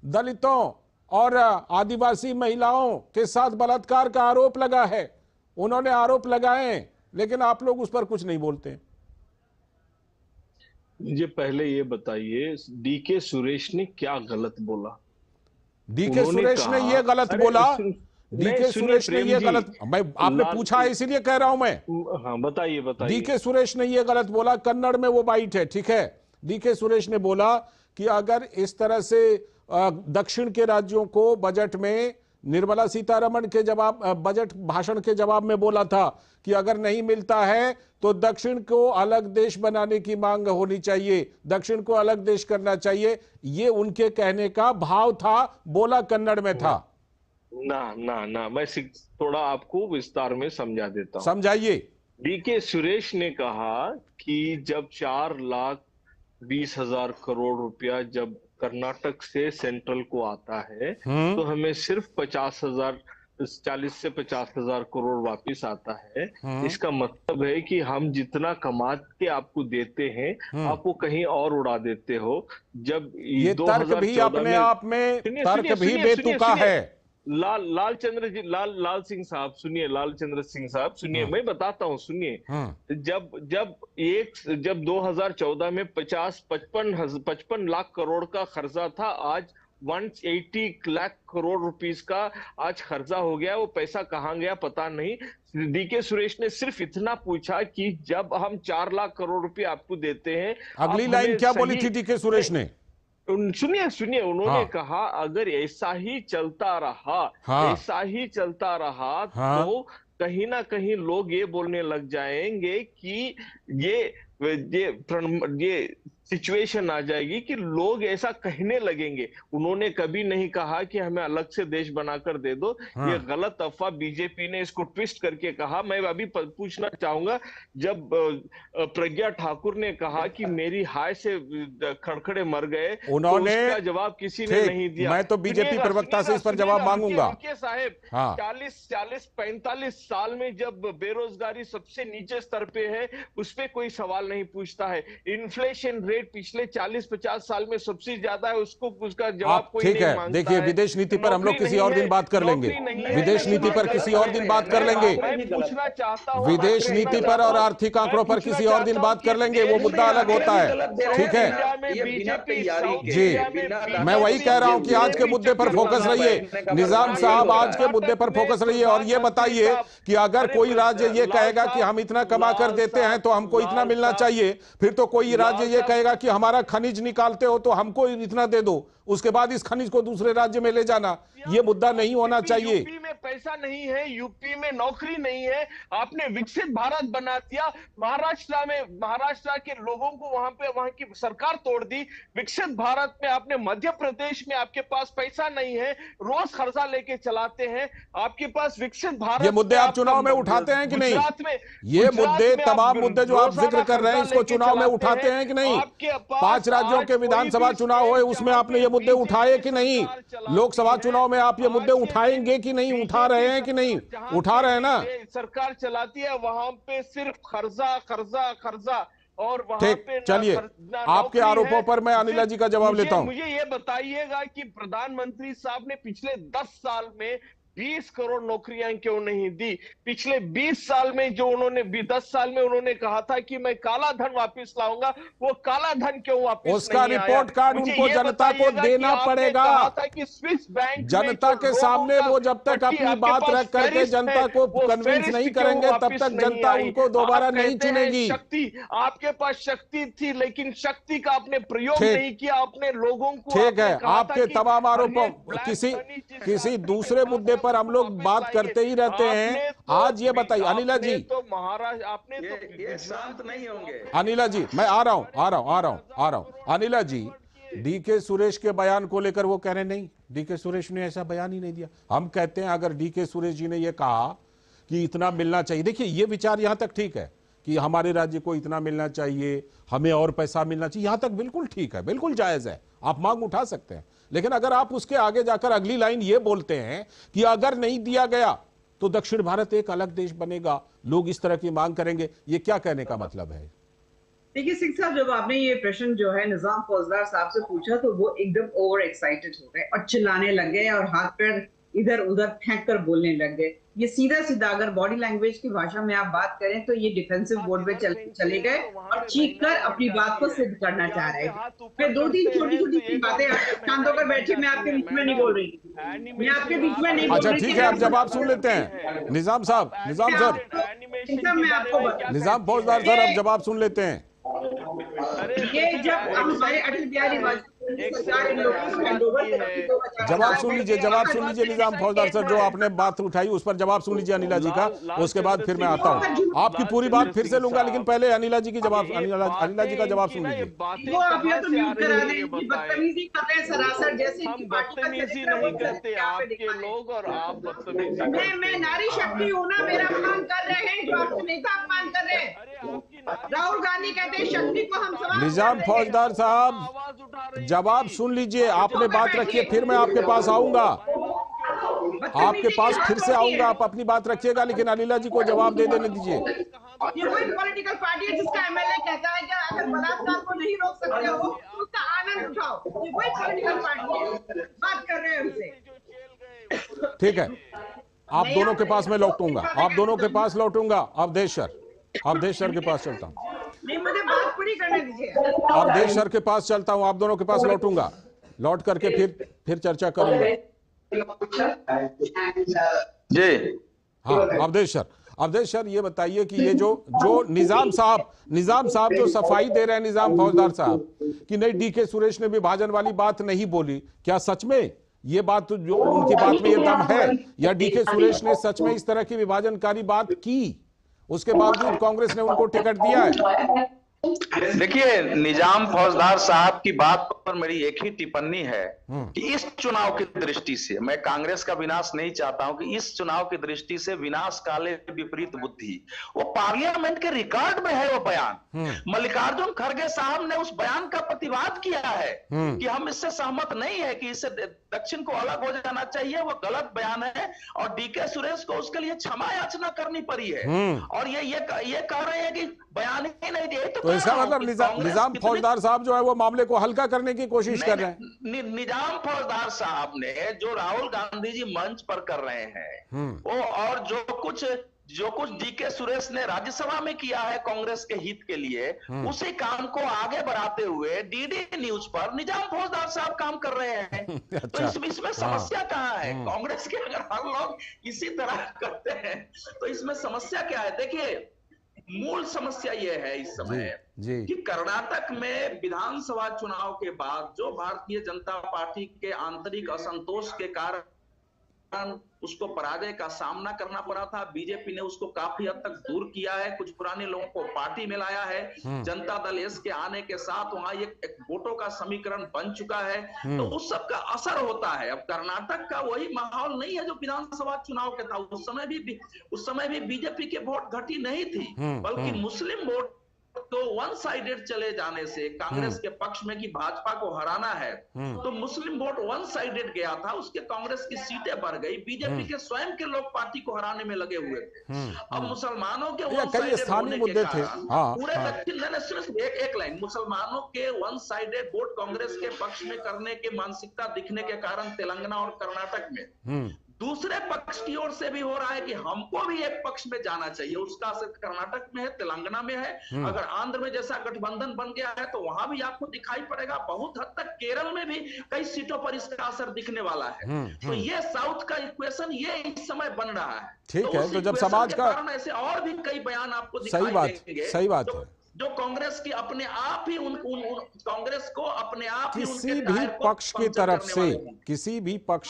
दलितों और आदिवासी महिलाओं के साथ बलात्कार का आरोप लगा है। उन्होंने आरोप लगाए, लेकिन आप लोग उस पर कुछ नहीं बोलते। मुझे पहले ये बताइए, डीके सुरेश ने क्या गलत बोला? डीके सुरेश ने ये गलत बोला, डीके सुरेश ने ये गलत, मैं आपने पूछा है इसीलिए कह रहा हूं मैं। हाँ बताइए बताइए। डीके सुरेश ने ये गलत बोला, कन्नड़ में वो बाइट है, ठीक है। डीके सुरेश ने बोला कि अगर इस तरह से दक्षिण के राज्यों को बजट में निर्मला सीतारमण के बजट भाषण के जवाब में बोला था कि अगर नहीं मिलता है तो दक्षिण को अलग देश बनाने की मांग होनी चाहिए, दक्षिण को अलग देश करना चाहिए, ये उनके कहने का भाव था, बोला कन्नड़ में था। ना मैं थोड़ा आपको विस्तार में समझा देता हूं। समझाइए। डीके सुरेश ने कहा कि जब 4,20,000 करोड़ रुपया जब कर्नाटक से सेंट्रल को आता है तो हमें सिर्फ 40 से 50,000 करोड़ वापस आता है। इसका मतलब है कि हम जितना कमा के आपको देते हैं आप वो कहीं और उड़ा देते हो। जब ये तर्क भी अपने आप में तर्क भी बेतुका है। लाल सिंह साहब सुनिए, लालचंद्र सिंह साहब सुनिए, मैं बताता हूँ, सुनिए। जब 2014 में 55 लाख करोड़ का खर्चा था, आज 180 लाख करोड़ रुपीस का आज खर्चा हो गया। वो पैसा कहाँ गया पता नहीं। डीके सुरेश ने सिर्फ इतना पूछा कि जब हम 4 लाख करोड़ रुपए आपको देते हैं, अगली लाइन क्या बोली थी डीके सुरेश ने? सुनिए उन्होंने कहा अगर ऐसा ही चलता रहा तो कहीं ना कहीं लोग ये बोलने लग जाएंगे कि ये सिचुएशन आ जाएगी कि लोग ऐसा कहने लगेंगे। उन्होंने कभी नहीं कहा कि हमें अलग से देश बनाकर दे दो। ये गलत अफवाह बीजेपी ने इसको ट्विस्ट करके कहा। मैं अभी पूछना चाहूंगा, जब प्रज्ञा ठाकुर ने कहा कि मेरी हाय से खड़खड़े मर गए, उन्होंने तो जवाब किसी ने नहीं दिया। मैं तो बीजेपी प्रवक्ता से इस पर जवाब मांगूंगा। साहब 40-45 साल में जब बेरोजगारी सबसे नीचे स्तर पे है, उस पर कोई सवाल नहीं पूछता है। इन्फ्लेशन रेट पिछले 40-50 साल में सबसे ज्यादा है, उसका जवाब कोई नहीं मांगता है। देखिए, विदेश नीति पर हम लोग किसी और दिन बात कर लेंगे। विदेश नीति पर किसी और दिन बात कर लेंगे। विदेश नीति पर और आर्थिक आंकड़ों पर किसी और दिन बात कर लेंगे, वो मुद्दा अलग होता है, ठीक है जी। मैं वही कह रहा हूं कि आज के मुद्दे पर फोकस रहिए निजाम साहब, आज के मुद्दे पर फोकस रहिए और ये बताइए कि अगर कोई राज्य ये कहेगा कि हम इतना कमा कर देते हैं तो हमको इतना मिलना चाहिए, फिर तो कोई राज्य ये कहेगा कि हमारा खनिज निकालते हो तो हमको इतना दे दो, उसके बाद इस खनिज को दूसरे राज्य में ले जाना, ये मुद्दा नहीं होना चाहिए। यूपी में पैसा नहीं है, यूपी में नौकरी नहीं है, आपने विकसित भारत बना दिया। महाराष्ट्र के लोगों को वहां की सरकार तोड़ दी। विकसित भारत में आपने, मध्य प्रदेश में आपके पास पैसा नहीं है, रोज खर्चा लेके चलाते हैं। आपके पास विकसित भारत, ये मुद्दे आप चुनाव में उठाते हैं कि नहीं? ये मुद्दे, तमाम मुद्दे जो आप जिक्र कर रहे हैं, इसको चुनाव में उठाते हैं कि नहीं? 5 राज्यों के विधानसभा चुनाव हुए, उसमें आपने ये मुद्दे उठाए कि नहीं? लोकसभा चुनाव में आप ये मुद्दे उठाएंगे कि नहीं? उठा रहे हैं कि नहीं? उठा रहे हैं ना? सरकार चलाती है वहां पे सिर्फ खर्चा और वहां ठीक, पे चलिए आपके आरोपों पर मैं अनिला जी का जवाब लेता हूं। मुझे ये बताइएगा कि प्रधानमंत्री साहब ने पिछले 10 साल में 20 करोड़ नौकरियां क्यों नहीं दी? पिछले 20 साल में जो उन्होंने 10 साल में उन्होंने कहा था कि मैं काला धन वापस लाऊंगा, वो काला धन क्यों वापस उसका रिपोर्ट कार्ड उनको जनता को देना पड़ेगा। कि स्विस बैंक जनता के सामने वो जब तक अपनी बात रख करके जनता को कन्विंस नहीं करेंगे, तब तक जनता उनको दोबारा नहीं चुनेगी। शक्ति, आपके पास शक्ति थी, लेकिन शक्ति का आपने प्रयोग नहीं किया अपने लोगों को। ठीक है, आपके तमाम आरोपों किसी दूसरे मुद्दे पर हम लोग बात करते ही रहते हैं। आज ये बताइए अनिला जी, तो महाराज आपने ये शांत नहीं होंगे। अनिला जी, मैं आ रहा हूं। अनिला जी, डीके सुरेश के बयान को लेकर वो कह रहे नहीं, डीके सुरेश ने ऐसा बयान ही नहीं दिया। हम कहते हैं अगर डीके सुरेश जी ने ये कहा कि इतना मिलना चाहिए, देखिए ये विचार यहां तक ठीक है कि हमारे राज्य को इतना मिलना चाहिए, हमें और पैसा मिलना चाहिए, यहां तक बिल्कुल ठीक है, बिल्कुल जायज है, आप मांग उठा सकते हैं। लेकिन अगर आप उसके आगे जाकर अगली लाइन ये बोलते हैं कि अगर नहीं दिया गया तो दक्षिण भारत एक अलग देश बनेगा, लोग इस तरह की मांग करेंगे, ये क्या कहने का मतलब है? देखिए सिंह साहब, जब आपने ये प्रश्न जो है निजाम फौजदार साहब से पूछा तो वो एकदम ओवर एक्साइटेड हो गए और चिल्लाने लग गए और हाथ पैर इधर उधर फेंक कर बोलने लग गए। ये सीधा सीधा अगर बॉडी लैंग्वेज की भाषा में आप बात करें तो ये डिफेंसिव मोड में चले गए और चीख कर अपनी बात को सिद्ध करना चाह रहे थे। फिर दो तीन छोटी छोटी बातें शांत होकर बैठे, मैं आपके बीच में नहीं बोल रही, मैं आपके बीच में नहीं बोल रही। अच्छा ठीक है, आप जवाब सुन लेते हैं निजाम साहब, निजाम सर, मैं आपको निजाम फौजदार सर, आप जवाब सुन लेते हैं। ये जब हमारे अटल बिहारी वाजपेयी सरकार इन लोगों को हैंडओवर जवाब सुन लीजिए, जवाब सुन लीजिए निजाम फौजदार सर, जो आपने बात उठाई उस पर जवाब सुन लीजिए अनिला जी का, उसके बाद फिर मैं आता हूँ। आपकी पूरी बात फिर से लूंगा, लेकिन पहले अनिला जी की जवाब, अनिला जी का जवाब सुन लीजिए। वो आप या तो म्यूट करा दें, बदतमीजी कर रहे हैं सरासर, जैसे हम बदतमीजी नहीं करते आपके लोग, और आप बदतमीजी। मैं नारी शक्ति हूँ ना, मेरा अपमान कर रहे हैं जो आपके नेता अपमान कर रहे हैं। राहुल गांधी कहते हैं शक्ति को हम सवाल। निजाम फौजदार साहब जवाब सुन लीजिए, आपने बात रखी है, फिर मैं आपके पास आऊंगा, आपके पास फिर से आऊंगा, आप अपनी बात रखिएगा, लेकिन अनिला जी को जवाब दे देने दीजिए। ये कोई पॉलिटिकल पार्टी है जिसका एमएलए कहता है कि अगर बलात्कार को नहीं रोक सकते हो उसका आनंद उठाओ, ये कोई पॉलिटिकल पार्टी है, बात कर रहे हैं उनसे। ठीक है, आप दोनों के पास मैं लौटूंगा, आप दोनों के पास लौटूंगा। अवधेश सर के पास चलता हूँ, नहीं मुझे बात पूरी करने दीजिए। अवधेश सर के पास चलता हूँ, आप दोनों के पास लौटूंगा, लौट करके फिर चर्चा करूंगा। जी हाँ अवधेश सर ये बताइए कि ये जो निजाम साहब जो सफाई दे रहे हैं, निजाम फौजदार साहब, कि नहीं डीके सुरेश ने विभाजन वाली बात नहीं बोली, क्या सच में ये बात, जो उनकी बात में ये दम है, या डीके सुरेश ने सच में इस तरह की विभाजनकारी बात की, उसके बावजूद कांग्रेस ने उनको टिकट दिया है? देखिए, निजाम फौजदार साहब की बात पर मेरी एक ही टिप्पणी है कि इस चुनाव की दृष्टि से मैं कांग्रेस का विनाश नहीं चाहता हूं, कि इस चुनाव की दृष्टि से विनाश काले विपरीत बुद्धि, वो पार्लियामेंट के रिकॉर्ड में है वो बयान। मल्लिकार्जुन खड़गे साहब ने उस बयान का प्रतिवाद किया है कि हम इससे सहमत नहीं है, कि इससे दक्षिण को अलग हो जाना चाहिए, वो गलत बयान है, और डीके सुरेश को उसके लिए क्षमा याचना करनी पड़ी है, और ये कह रहे हैं कि बयान ही नहीं दिए। तो इसका मतलब निजाम फौजदार साहब जो है वो मामले को हल्का करने की कोशिश कर रहे हैं। निजाम फौजदार साहब ने जो राहुल गांधी जी मंच पर कर रहे हैं वो, और जो कुछ डीके सुरेश ने राज्यसभा में किया है कांग्रेस के हित के लिए, उसी काम को आगे बढ़ाते हुए डीडी न्यूज पर निजाम फौजदार साहब काम कर रहे हैं। अच्छा। तो इसमें समस्या कहाँ है? कांग्रेस के अगर हर लोग इसी तरह करते हैं तो इसमें समस्या क्या है? देखिए, मूल समस्या यह है इस समय कि कर्नाटक में विधानसभा चुनाव के बाद जो भारतीय जनता पार्टी के आंतरिक असंतोष के कारण उसको पराजय का सामना करना पड़ा था, बीजेपी ने उसको काफी हद तक दूर किया है, कुछ पुराने लोगों को पार्टी में लाया है। जनता दल एस के आने के साथ वहां एक वोटों का समीकरण बन चुका है, तो उस सब का असर होता है। अब कर्नाटक का वही माहौल नहीं है जो विधानसभा चुनाव के था। उस समय भी बीजेपी के वोट घटी नहीं थी, बल्कि मुस्लिम वोट तो वन साइडेड चले जाने से कांग्रेस के पक्ष में कि भाजपा को हराना है, तो मुस्लिम वोट वन साइडेड गया था, उसके कांग्रेस की सीटें बढ़ गई, बीजेपी के स्वयं के लोग पार्टी को हराने में लगे हुए थे। अब मुसलमानों के वन साइडेड होने के कारण पूरे दक्षिण, एक लाइन, मुसलमानों के वन साइडेड वोट कांग्रेस के पक्ष में करने के मानसिकता दिखने के कारण तेलंगाना और कर्नाटक में दूसरे पक्ष की ओर से भी हो रहा है कि हमको भी एक पक्ष में जाना चाहिए। उसका असर कर्नाटक में है, तेलंगाना में है, अगर आंध्र में जैसा गठबंधन बन गया है तो वहां भी आपको दिखाई पड़ेगा। बहुत हद तक केरल में भी कई सीटों पर इसका असर दिखने वाला है। तो ये साउथ का इक्वेशन ये इस समय बन रहा है। ठीक है, तो जब समाज का ऐसे और भी कई बयान आपको दिखाई देंगे। सही बात है, जो कांग्रेस की अपने आप ही कांग्रेस को अपने आप ही किसी भी पक्ष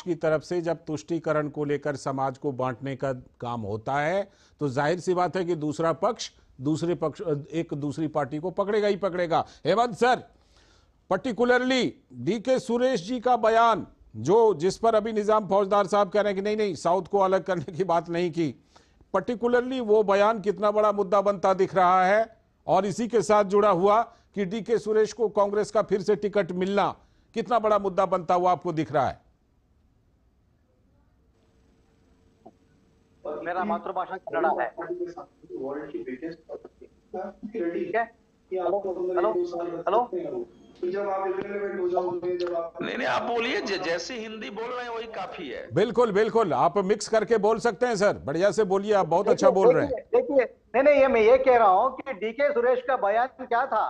की तरफ से जब तुष्टीकरण को लेकर समाज को बांटने का काम होता है तो जाहिर सी बात है कि दूसरा पक्ष एक दूसरी पार्टी को पकड़ेगा ही पकड़ेगा। हेमंत सर, पर्टिकुलरली डीके सुरेश जी का बयान जिस पर अभी निजाम फौजदार साहब कह रहे हैं कि नहीं साउथ को अलग करने की बात नहीं की, पर्टिकुलरली वो बयान कितना बड़ा मुद्दा बनता दिख रहा है? और इसी के साथ जुड़ा हुआ कि डीके सुरेश को कांग्रेस का फिर से टिकट मिलना, कितना बड़ा मुद्दा बनता हुआ आपको दिख रहा है? मेरा मातृभाषा कन्नड़ा है। ठीक है। हेलो हेलो नहीं, आप बोलिए, जैसी हिंदी बोल रहे हैं वही काफी है। बिल्कुल बिल्कुल, आप मिक्स करके बोल सकते हैं सर, बढ़िया से बोलिए, आप बहुत अच्छा बोल रहे हैं। देखिए, नहीं, ये मैं ये कह रहा हूँ कि डीके सुरेश का बयान क्या था।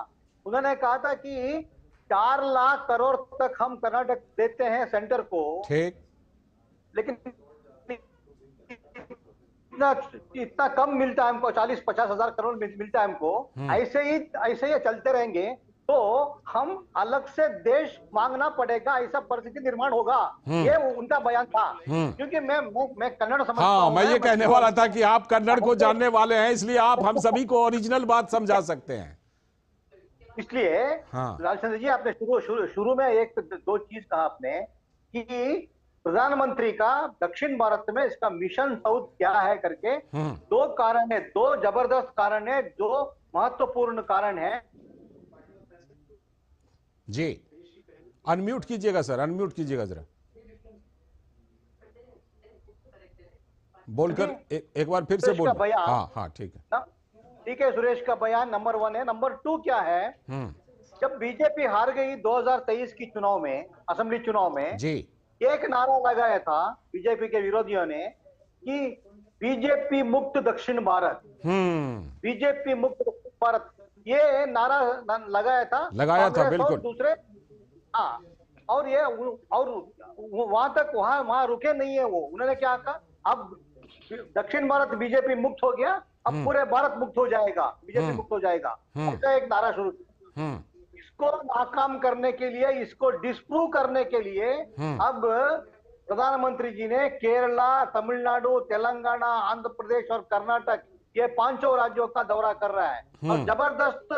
उन्होंने कहा था कि 4 लाख करोड़ तक हम कर्नाटक देते हैं सेंटर को, ठीक, लेकिन इतना कम मिलता है हमको, 40-50 हजार करोड़ मिलता है हमको। ऐसे ही चलते रहेंगे तो हम अलग से देश मांगना पड़ेगा, ऐसा परिस्थिति निर्माण होगा। ये उनका बयान था। क्योंकि मैं कन्नड़ समझता हूं। मैं ये कहने वाला था कि आप कन्नड़ को जानने वाले हैं, इसलिए आप हम सभी को ओरिजिनल बात समझा सकते हैं। इसलिए लालचंद्र जी, आपने शुरू में 1-2 चीज कहा आपने कि प्रधानमंत्री का दक्षिण भारत में इसका मिशन साउथ क्या है करके। 2 कारण है, 2 जबरदस्त कारण है, 2 महत्वपूर्ण कारण है। जी, अनम्यूट कीजिएगा सर, अनम्यूट कीजिएगा जरा, बोलकर एक बार फिर से बोल। हाँ ठीक है, ठीक है। सुरेश का बयान नंबर 1 है। नंबर 2 क्या है, जब बीजेपी हार गई 2023 की चुनाव में, असेंबली चुनाव में, जी, एक नारा लगाया था बीजेपी के विरोधियों ने कि बीजेपी मुक्त दक्षिण भारत, बीजेपी मुक्त दक्षिण भारत, ये नारा लगाया था बिल्कुल। दूसरे और ये और वहां रुके नहीं है वो। उन्होंने क्या कहा, अब दक्षिण भारत बीजेपी मुक्त हो गया, अब पूरे भारत मुक्त हो जाएगा, बीजेपी मुक्त हो जाएगा, ऐसा एक नारा शुरू किया। इसको नाकाम करने के लिए, इसको डिस्प्रूव करने के लिए अब प्रधानमंत्री जी ने केरला, तमिलनाडु, तेलंगाना, आंध्र प्रदेश और कर्नाटक, ये 5 राज्यों का दौरा कर रहा है और जबरदस्त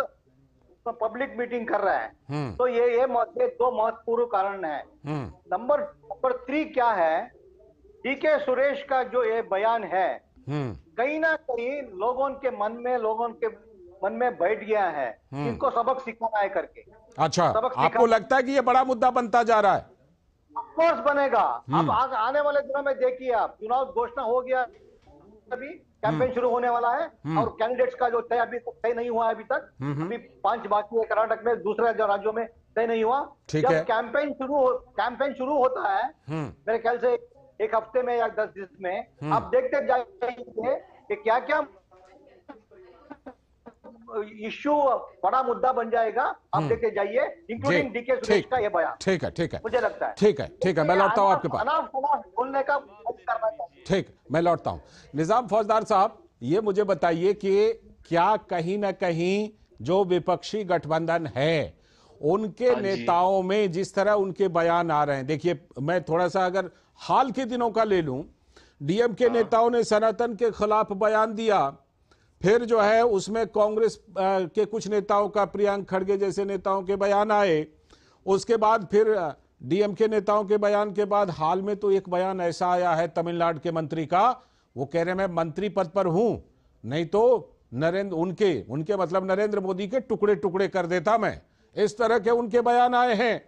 पब्लिक मीटिंग कर रहा है। तो ये 2 महत्वपूर्ण कारण है। नंबर 3 क्या है, डीके सुरेश का जो ये बयान है, कहीं ना कहीं लोगों के मन में बैठ गया है, इनको सबक सिखाना है करके। अच्छा, आपको लगता है कि ये बड़ा मुद्दा बनता जा रहा है? ऑफ कोर्स बनेगा। अब आने वाले दिनों में देखिए, आप चुनाव घोषणा हो गया, अभी कैंपेन शुरू होने वाला है और कैंडिडेट्स का जो अभी तक तय नहीं हुआ है, अभी तक अभी 5 बाकी है कर्नाटक में, दूसरे राज्यों में तय नहीं हुआ। जब कैंपेन शुरू होता है, मेरे ख्याल से 1 हफ्ते में या 10 दिन में, आप देखते जाइए कि क्या क्या इश्यू बड़ा मुद्दा बन जाएगा। आप देखते जाइए, इंक्लूडिंग डीके सुरेश का ये बयान। ठीक है, मुझे लगता है। ठीक है, मैं लौटता हूं आपके पास। बोलने का करना चाहिए। ठीक, मैं लौटता हूं। निजाम फौजदार साहब, ये मुझे बताइए कि क्या कहीं ना कहीं जो विपक्षी गठबंधन है, उनके नेताओं में जिस तरह उनके बयान आ रहे हैं, देखिए मैं थोड़ा सा अगर हाल के दिनों का ले लूं, डीएम के नेताओं ने सनातन के खिलाफ बयान दिया, फिर जो है उसमें कांग्रेस के कुछ नेताओं का, प्रियंक खड़गे जैसे नेताओं के बयान आए, उसके बाद फिर डीएम के नेताओं के बयान के बाद हाल में तो एक बयान ऐसा आया है तमिलनाडु के मंत्री का, वो कह रहे मैं मंत्री पद पर हूं, नहीं तो उनके मतलब नरेंद्र मोदी के टुकड़े टुकड़े कर देता मैं। इस तरह के उनके बयान आए हैं।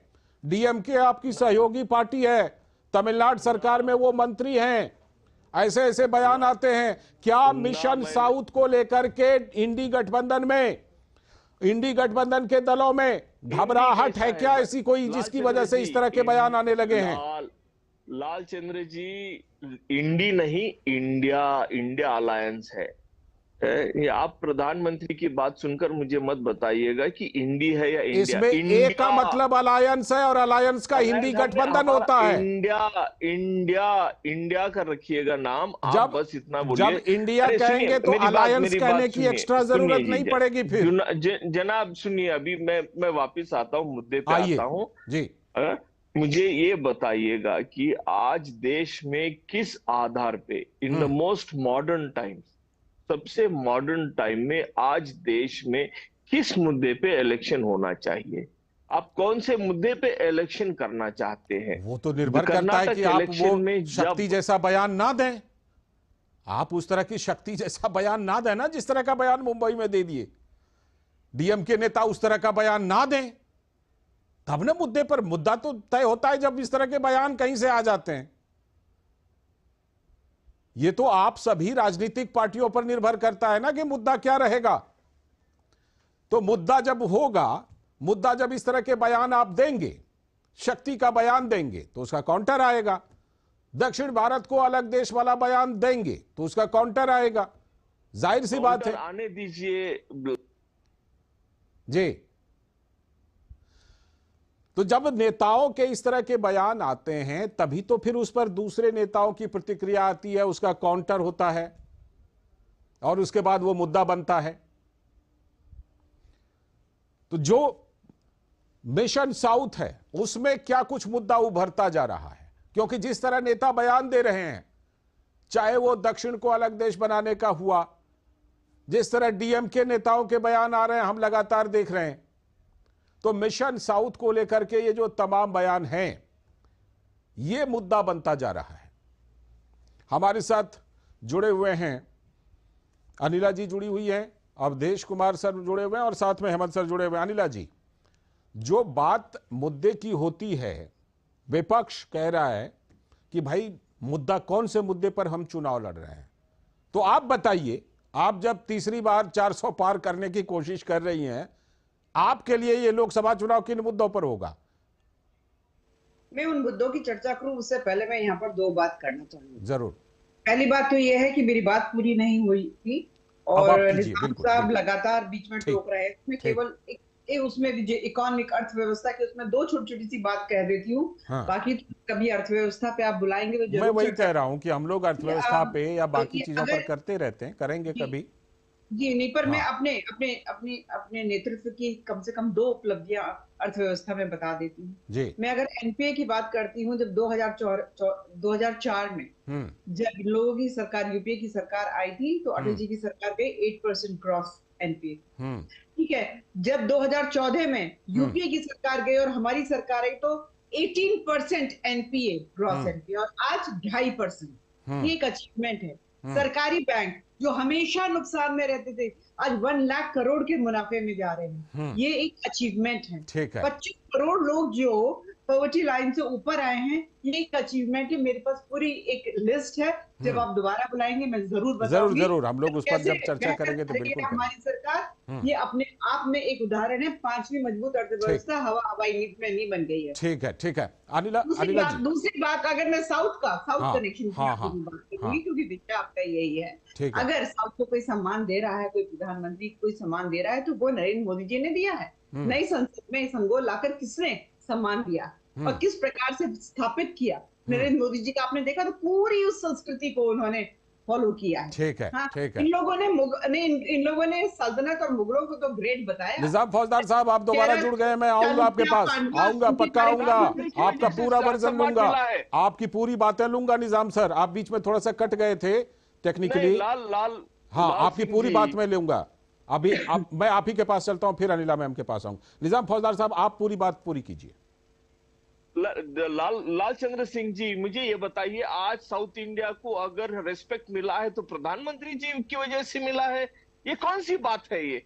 डीएमके आपकी सहयोगी पार्टी है, तमिलनाडु सरकार में वो मंत्री हैं, ऐसे बयान आते हैं। क्या मिशन साउथ को लेकर के इंडी गठबंधन के दलों में घबराहट है क्या ऐसी कोई, जिसकी वजह से इस तरह के बयान आने लगे हैं? लालचंद्र जी, इंडी नहीं, इंडिया अलायंस है। आप प्रधानमंत्री की बात सुनकर मुझे मत बताइएगा कि इंडी है या इंडिया। इसमें ए का मतलब अलायंस है और अलायंस का हिंदी गठबंधन होता है। इंडिया का रखिएगा नाम। आप बस इतना बोलिए। जब इंडिया कहेंगे तो अलायंस कहने की एक्स्ट्रा जरूरत नहीं पड़ेगी फिर। जनाब सुनिए, अभी मैं वापिस आता हूँ, मुद्दे पे आता हूँ जी। मुझे ये बताइएगा कि आज देश में किस आधार पे, in the most modern times, सबसे मॉडर्न टाइम में आज देश में किस मुद्दे पे इलेक्शन होना चाहिए? आप कौन से मुद्दे पे इलेक्शन करना चाहते हैं? वो तो निर्भर करता है कि आप वो शक्ति जैसा बयान ना दें। आप उस तरह की शक्ति जैसा बयान ना दें ना, जिस तरह का बयान मुंबई में दे दिए। डीएम के नेता उस तरह का बयान ना दें, तब ना मुद्दे पर, मुद्दा तो तय होता है जब इस तरह के बयान कहीं से आ जाते हैं। ये तो आप सभी राजनीतिक पार्टियों पर निर्भर करता है ना कि मुद्दा क्या रहेगा। तो मुद्दा जब होगा, मुद्दा जब इस तरह के बयान आप देंगे, शक्ति का बयान देंगे, तो उसका काउंटर आएगा। दक्षिण भारत को अलग देश वाला बयान देंगे तो उसका काउंटर आएगा। जाहिर सी बात है। आने दीजिए जी। तो जब नेताओं के इस तरह के बयान आते हैं तभी तो फिर उस पर दूसरे नेताओं की प्रतिक्रिया आती है, उसका काउंटर होता है और उसके बाद वो मुद्दा बनता है। तो जो मिशन साउथ है उसमें क्या कुछ मुद्दा उभरता जा रहा है, क्योंकि जिस तरह नेता बयान दे रहे हैं, चाहे वो दक्षिण को अलग देश बनाने का हुआ, जिस तरह डीएमके नेताओं के बयान आ रहे हैं हम लगातार देख रहे हैं, तो मिशन साउथ को लेकर के ये जो तमाम बयान हैं, ये मुद्दा बनता जा रहा है। हमारे साथ जुड़े हुए हैं अनिला जी जुड़ी हुई हैं, अवधेश कुमार सर जुड़े हुए हैं और साथ में हेमंत सर जुड़े हुए हैं। अनिला जी, जो बात मुद्दे की होती है, विपक्ष कह रहा है कि भाई मुद्दा कौन से मुद्दे पर हम चुनाव लड़ रहे हैं, तो आप बताइए, आप जब तीसरी बार 400 पार करने की कोशिश कर रही हैं, आपके लिए ये लोकसभा चुनाव किन मुद्दों पर होगा? मैं उन मुद्दों की चर्चा करूं उससे पहले मैं यहाँ पर दो बात करना चाहूंगी। जरूर। पहली बात तो ये है कि मेरी बात पूरी नहीं हुई थी और निजाम साहब लगातार बीच में टोक रहे हैं। मैं केवल उसमें जो इकोनॉमिक अर्थव्यवस्था की उसमें दो छोटी छोटी सी बात कह देती हूँ। हाँ। बाकी तो कभी अर्थव्यवस्था पे आप बुलाएंगे तो जरूर। मैं वही कह रहा हूँ कि हम लोग अर्थव्यवस्था पे या बाकी चीजों पर करते रहते हैं, करेंगे कभी जी नहीं, पर मैं अपने नेतृत्व की कम से कम दो उपलब्धियां अर्थव्यवस्था में बता देती हूँ। मैं अगर एनपीए की बात करती हूँ, जब 2004 में जब लोगों की सरकार, यूपीए की सरकार आई थी, तो अटल जी की सरकार पे 8% क्रॉस एनपीए, ठीक है। जब 2014 में यूपीए की सरकार गई और हमारी सरकार आई तो 18% एनपीए ग्रॉस एनपीए और आज 2.5%। ये एक अचीवमेंट है। सरकारी बैंक जो हमेशा नुकसान में रहते थे आज 1 लाख करोड़ के मुनाफे में जा रहे हैं, ये एक अचीवमेंट है। 25 करोड़ लोग जो पॉवर्टी लाइन से ऊपर आए हैं, ये एक अचीवमेंट है। मेरे पास पूरी एक लिस्ट है, जब आप दोबारा बुलाएंगे मैं जरूर बताऊंगी। जरूर हम लोग उस पर जब चर्चा करेंगे तो बिल्कुल। हमारी सरकार ये अपने आप में एक उदाहरण है, 5वीं मजबूत अर्थव्यवस्था हवाई नीति में नहीं बन गई है। ठीक है। अनिला दूसरी बात अगर मैं साउथ कनेक्शन की बात करूंगी, क्योंकि विषय आपका यही है, अगर साउथ को कोई सम्मान दे रहा है, कोई प्रधानमंत्री कोई सम्मान दे रहा है, तो वो नरेंद्र मोदी जी ने दिया है। नई संसद में संगोल लाकर किसने सम्मान दिया और किस प्रकार से स्थापित किया नरेंद्र मोदी जी का आपने देखा, तो पूरी उस संस्कृति को उन्होंने फॉलो किया है। ठीक है। इन लोगों ने सल्तनत और मुगलों को तो ग्रेट बताया। निजाम फौजदार साहब, आप दोबारा जुड़ गए, मैं आऊंगा आपके पास, आऊंगा, पक्का आऊंगा, आपका पूरा वर्जन लूंगा, आपकी पूरी बातें लूंगा। निजाम सर, आप बीच में थोड़ा सा कट गए थे टेक्निकली। हाँ, आपकी पूरी बात मैं लूंगा। अभी मैं आप ही के पास चलता हूं, फिर अनिला मैम के पास आऊंगा। निजाम फौजदार साहब, आप पूरी बात पूरी कीजिए। लाल चंद्र सिंह जी, मुझे ये बताइए, आज साउथ इंडिया को अगर रिस्पेक्ट मिला है तो प्रधानमंत्री जी की वजह से मिला है, ये कौन सी बात है? ये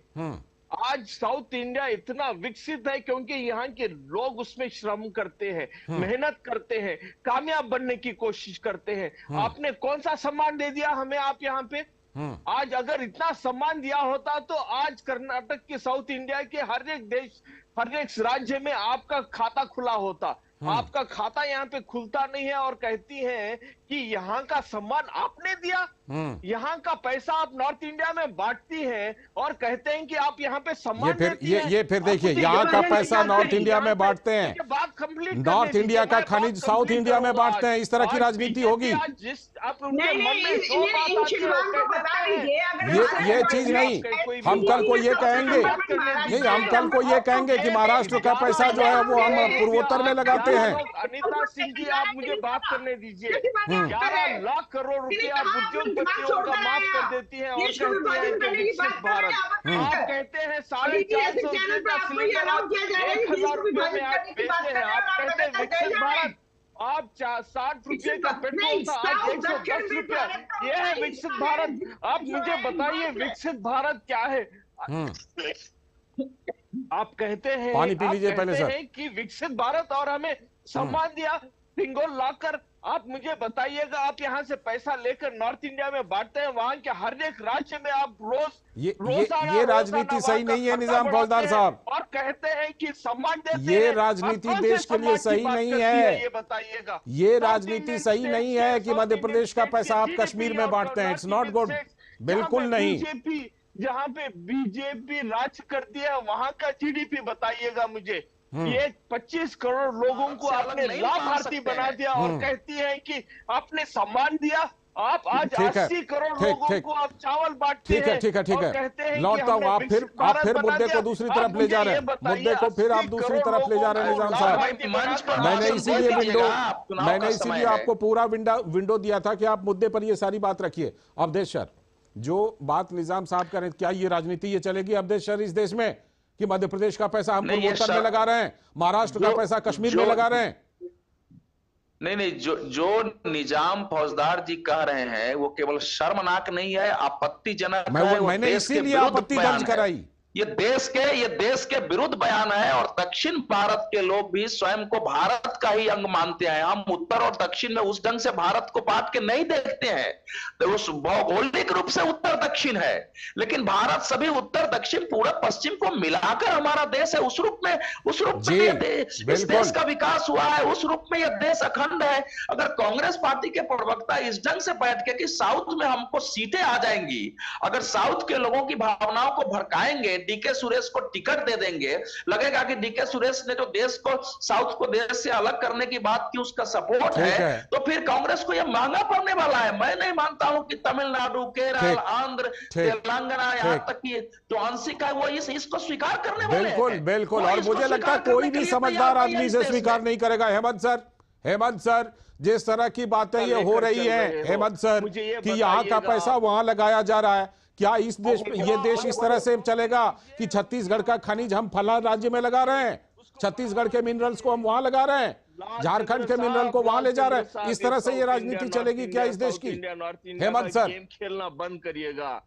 आज साउथ इंडिया इतना विकसित है क्योंकि यहाँ के लोग उसमें श्रम करते हैं, मेहनत करते हैं, कामयाब बनने की कोशिश करते हैं। आपने कौन सा सम्मान दे दिया हमें आप यहाँ पे? आज अगर इतना सम्मान दिया होता तो आज कर्नाटक के, साउथ इंडिया के हर एक राज्य में आपका खाता खुला होता। आपका खाता यहाँ पे खुलता नहीं है और कहती हैं कि यहाँ का सम्मान आपने दिया, यहाँ का पैसा आप नॉर्थ इंडिया में बांटती हैं और कहते हैं कि आप यहाँ पे सम्मान देती हैं। ये फिर देखिए, यहाँ का पैसा नॉर्थ इंडिया में बांटते हैं, नॉर्थ इंडिया का खनिज साउथ इंडिया में बांटते हैं, इस तरह की राजनीति होगी। ये चीज नहीं, हम कल को ये कहेंगे नहीं, हम कल को ये कहेंगे कि महाराष्ट्र का पैसा जो है वो हम पूर्वोत्तर में लगाते हैं। अनिता सिंह जी, आप मुझे बात करने दीजिए। 11 लाख करोड़ रुपया उद्योगपतियों का माफ कर देती है और कहती है कि विकसित भारत। आप कहते हैं 450 रुपए का सिलेंडर 1000 रुपए में आप बेचते हैं, आप कहते हैं विकसित भारत। आप 60 रुपए का पेट्रोल था, आज 110 रुपया, यह है विकसित भारत। आप मुझे बताइए विकसित भारत क्या है? आप कहते हैं, पानी पी लीजिए पहले सर। कि विकसित भारत और हमें सम्मान दिया सिंगल लाकर। आप मुझे बताइएगा, आप यहाँ से पैसा लेकर नॉर्थ इंडिया में बांटते हैं, वहां के हर एक राज्य में आप ये राजनीति सही नहीं है निजाम फौजदार साहब, और कहते हैं कि सम्मान देते हैं। ये राजनीति देश के लिए सही नहीं है। ये बताइएगा, ये राजनीति सही नहीं है कि मध्य प्रदेश का पैसा आप कश्मीर में बांटते हैं। इट्स नॉट गुड, बिल्कुल नहीं। बीजेपी, जहाँ पे बीजेपी राज करती है वहां का जीडीपी बताइएगा मुझे। ये 25 करोड़ लोगों को आपने लाभार्थी बना दिया और कहती है कि आपने सम्मान दिया। आप आज 80 करोड़ लोगों को आप चावल बांटते हैं। ठीक है। लौटता हूँ, आप फिर मुद्दे को दूसरी तरफ ले जा रहे हैं। मुद्दे को फिर आप दूसरी तरफ ले जा रहे हैं निजाम साहब। मैंने इसीलिए आपको पूरा विंडो दिया था कि आप मुद्दे पर ये सारी बात रखिए। अवधेश सर, जो बात निजाम साहब करें, क्या ये राजनीति ये चलेगी अवधेश सर इस देश में कि मध्य प्रदेश का पैसा हम पूर्वोत्तर में लगा रहे हैं, महाराष्ट्र का पैसा कश्मीर में लगा रहे हैं? नहीं, जो निजाम फौजदार जी कह रहे हैं वो केवल शर्मनाक नहीं है, आपत्तिजनक है। मैंने इसीलिए आपत्ति दर्ज कराई। ये देश के विरुद्ध बयान है और दक्षिण भारत के लोग भी स्वयं को भारत का ही अंग मानते हैं। हम उत्तर और दक्षिण में उस ढंग से भारत को बांट के नहीं देखते हैं, तो उस भौगोलिक रूप से उत्तर दक्षिण है, लेकिन भारत सभी उत्तर दक्षिण पूरब पश्चिम को मिलाकर हमारा देश है। उस रूप में इस देश का विकास हुआ है, उस रूप में यह देश अखंड है। अगर कांग्रेस पार्टी के प्रवक्ता इस ढंग से बैठ के कि साउथ में हमको सीटें आ जाएंगी, अगर साउथ के लोगों की भावनाओं को भड़काएंगे, डीके सुरेश को टिकट दे देंगे, लगेगा कि डीके सुरेश ने जो देश को, साउथ को देश से अलग करने की बात की, उसका सपोर्ट है, तो फिर कांग्रेस को यह महंगा पड़ने वाला है। मैं नहीं मानता हूं कि तमिलनाडु, केरल, आंध्र, तेलंगाना, यहाँ तक कि जो आंशिक है वो इसको स्वीकार करने वाले हैं। बिल्कुल। और मुझे लगता है कोई भी समझदार आदमी इसे स्वीकार नहीं करेगा। हेमंत सर, जिस तरह की बातें ये हो रही है हेमंत सर, कि यहाँ का पैसा वहां लगाया जा रहा है, क्या इस देश में, ये देश इस तरह से चलेगा कि छत्तीसगढ़ का खनिज हम फला राज्य में लगा रहे हैं, छत्तीसगढ़ के मिनरल्स को हम वहां लगा रहे हैं, झारखंड के मिनरल को वहां ले जा रहे हैं? इस तरह से ये राजनीति चलेगी क्या इस देश की? हेमंत सर, गेम खेलना बंद करिएगा।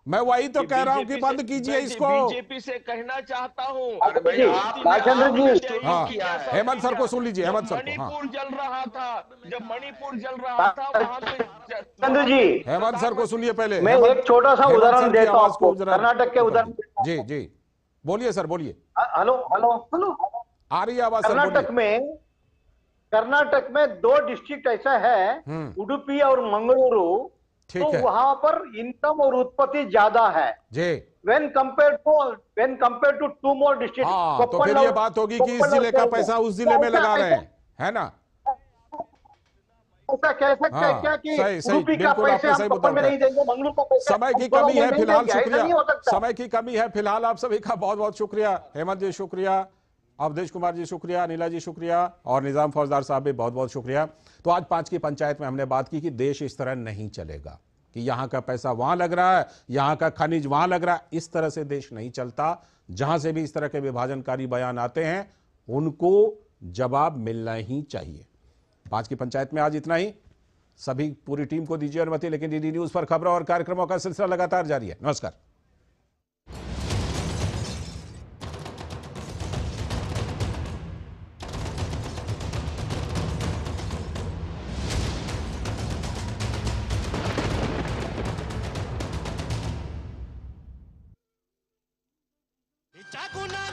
मैं वही तो कह रहा हूं कि बंद कीजिए इसको। बीजेपी से कहना चाहता हूं। हाँ, हेमंत सर को सुन लीजिए। हेमंत सर को, मणिपुर जल रहा था, जब मणिपुर जल रहा था वहां पे चंद्र जी, हेमंत सर को सुनिए पहले। मैं एक छोटा सा उदाहरण देता हूं आपको, कर्नाटक के उदाहरण। जी बोलिए सर, बोलिए। हेलो आ रही है आवाज सर? कर्नाटक में 2 डिस्ट्रिक्ट ऐसा है, उडुपी और मंगलुरु, तो वहां पर इनकम और उत्पत्ति ज्यादा है जी, when compared to 2 more districts। तो फिर ये बात होगी कि इस जिले का पैसा उस जिले में लगा रहे हैं, है ना? ऐसा कह सकते हैं क्या कि उडुपी का पैसा हम कोप्पल में नहीं देंगे, मंगलुरु का पैसा? समय की कमी है फिलहाल, शुक्रिया। समय की कमी है फिलहाल। आप सभी का बहुत बहुत शुक्रिया। हेमंत जी शुक्रिया, अवधेश कुमार जी शुक्रिया, नीला जी शुक्रिया, और निजाम फौजदार साहब भी बहुत बहुत शुक्रिया। तो आज 5 की पंचायत में हमने बात की कि देश इस तरह नहीं चलेगा कि यहां का पैसा वहां लग रहा है, यहां का खनिज वहां लग रहा है। इस तरह से देश नहीं चलता। जहां से भी इस तरह के विभाजनकारी बयान आते हैं उनको जवाब मिलना ही चाहिए। 5 की पंचायत में आज इतना ही। सभी पूरी टीम को दीजिए अनुमति, लेकिन डीडी न्यूज पर खबरों और कार्यक्रमों का सिलसिला लगातार जारी है। नमस्कार। चाकू ना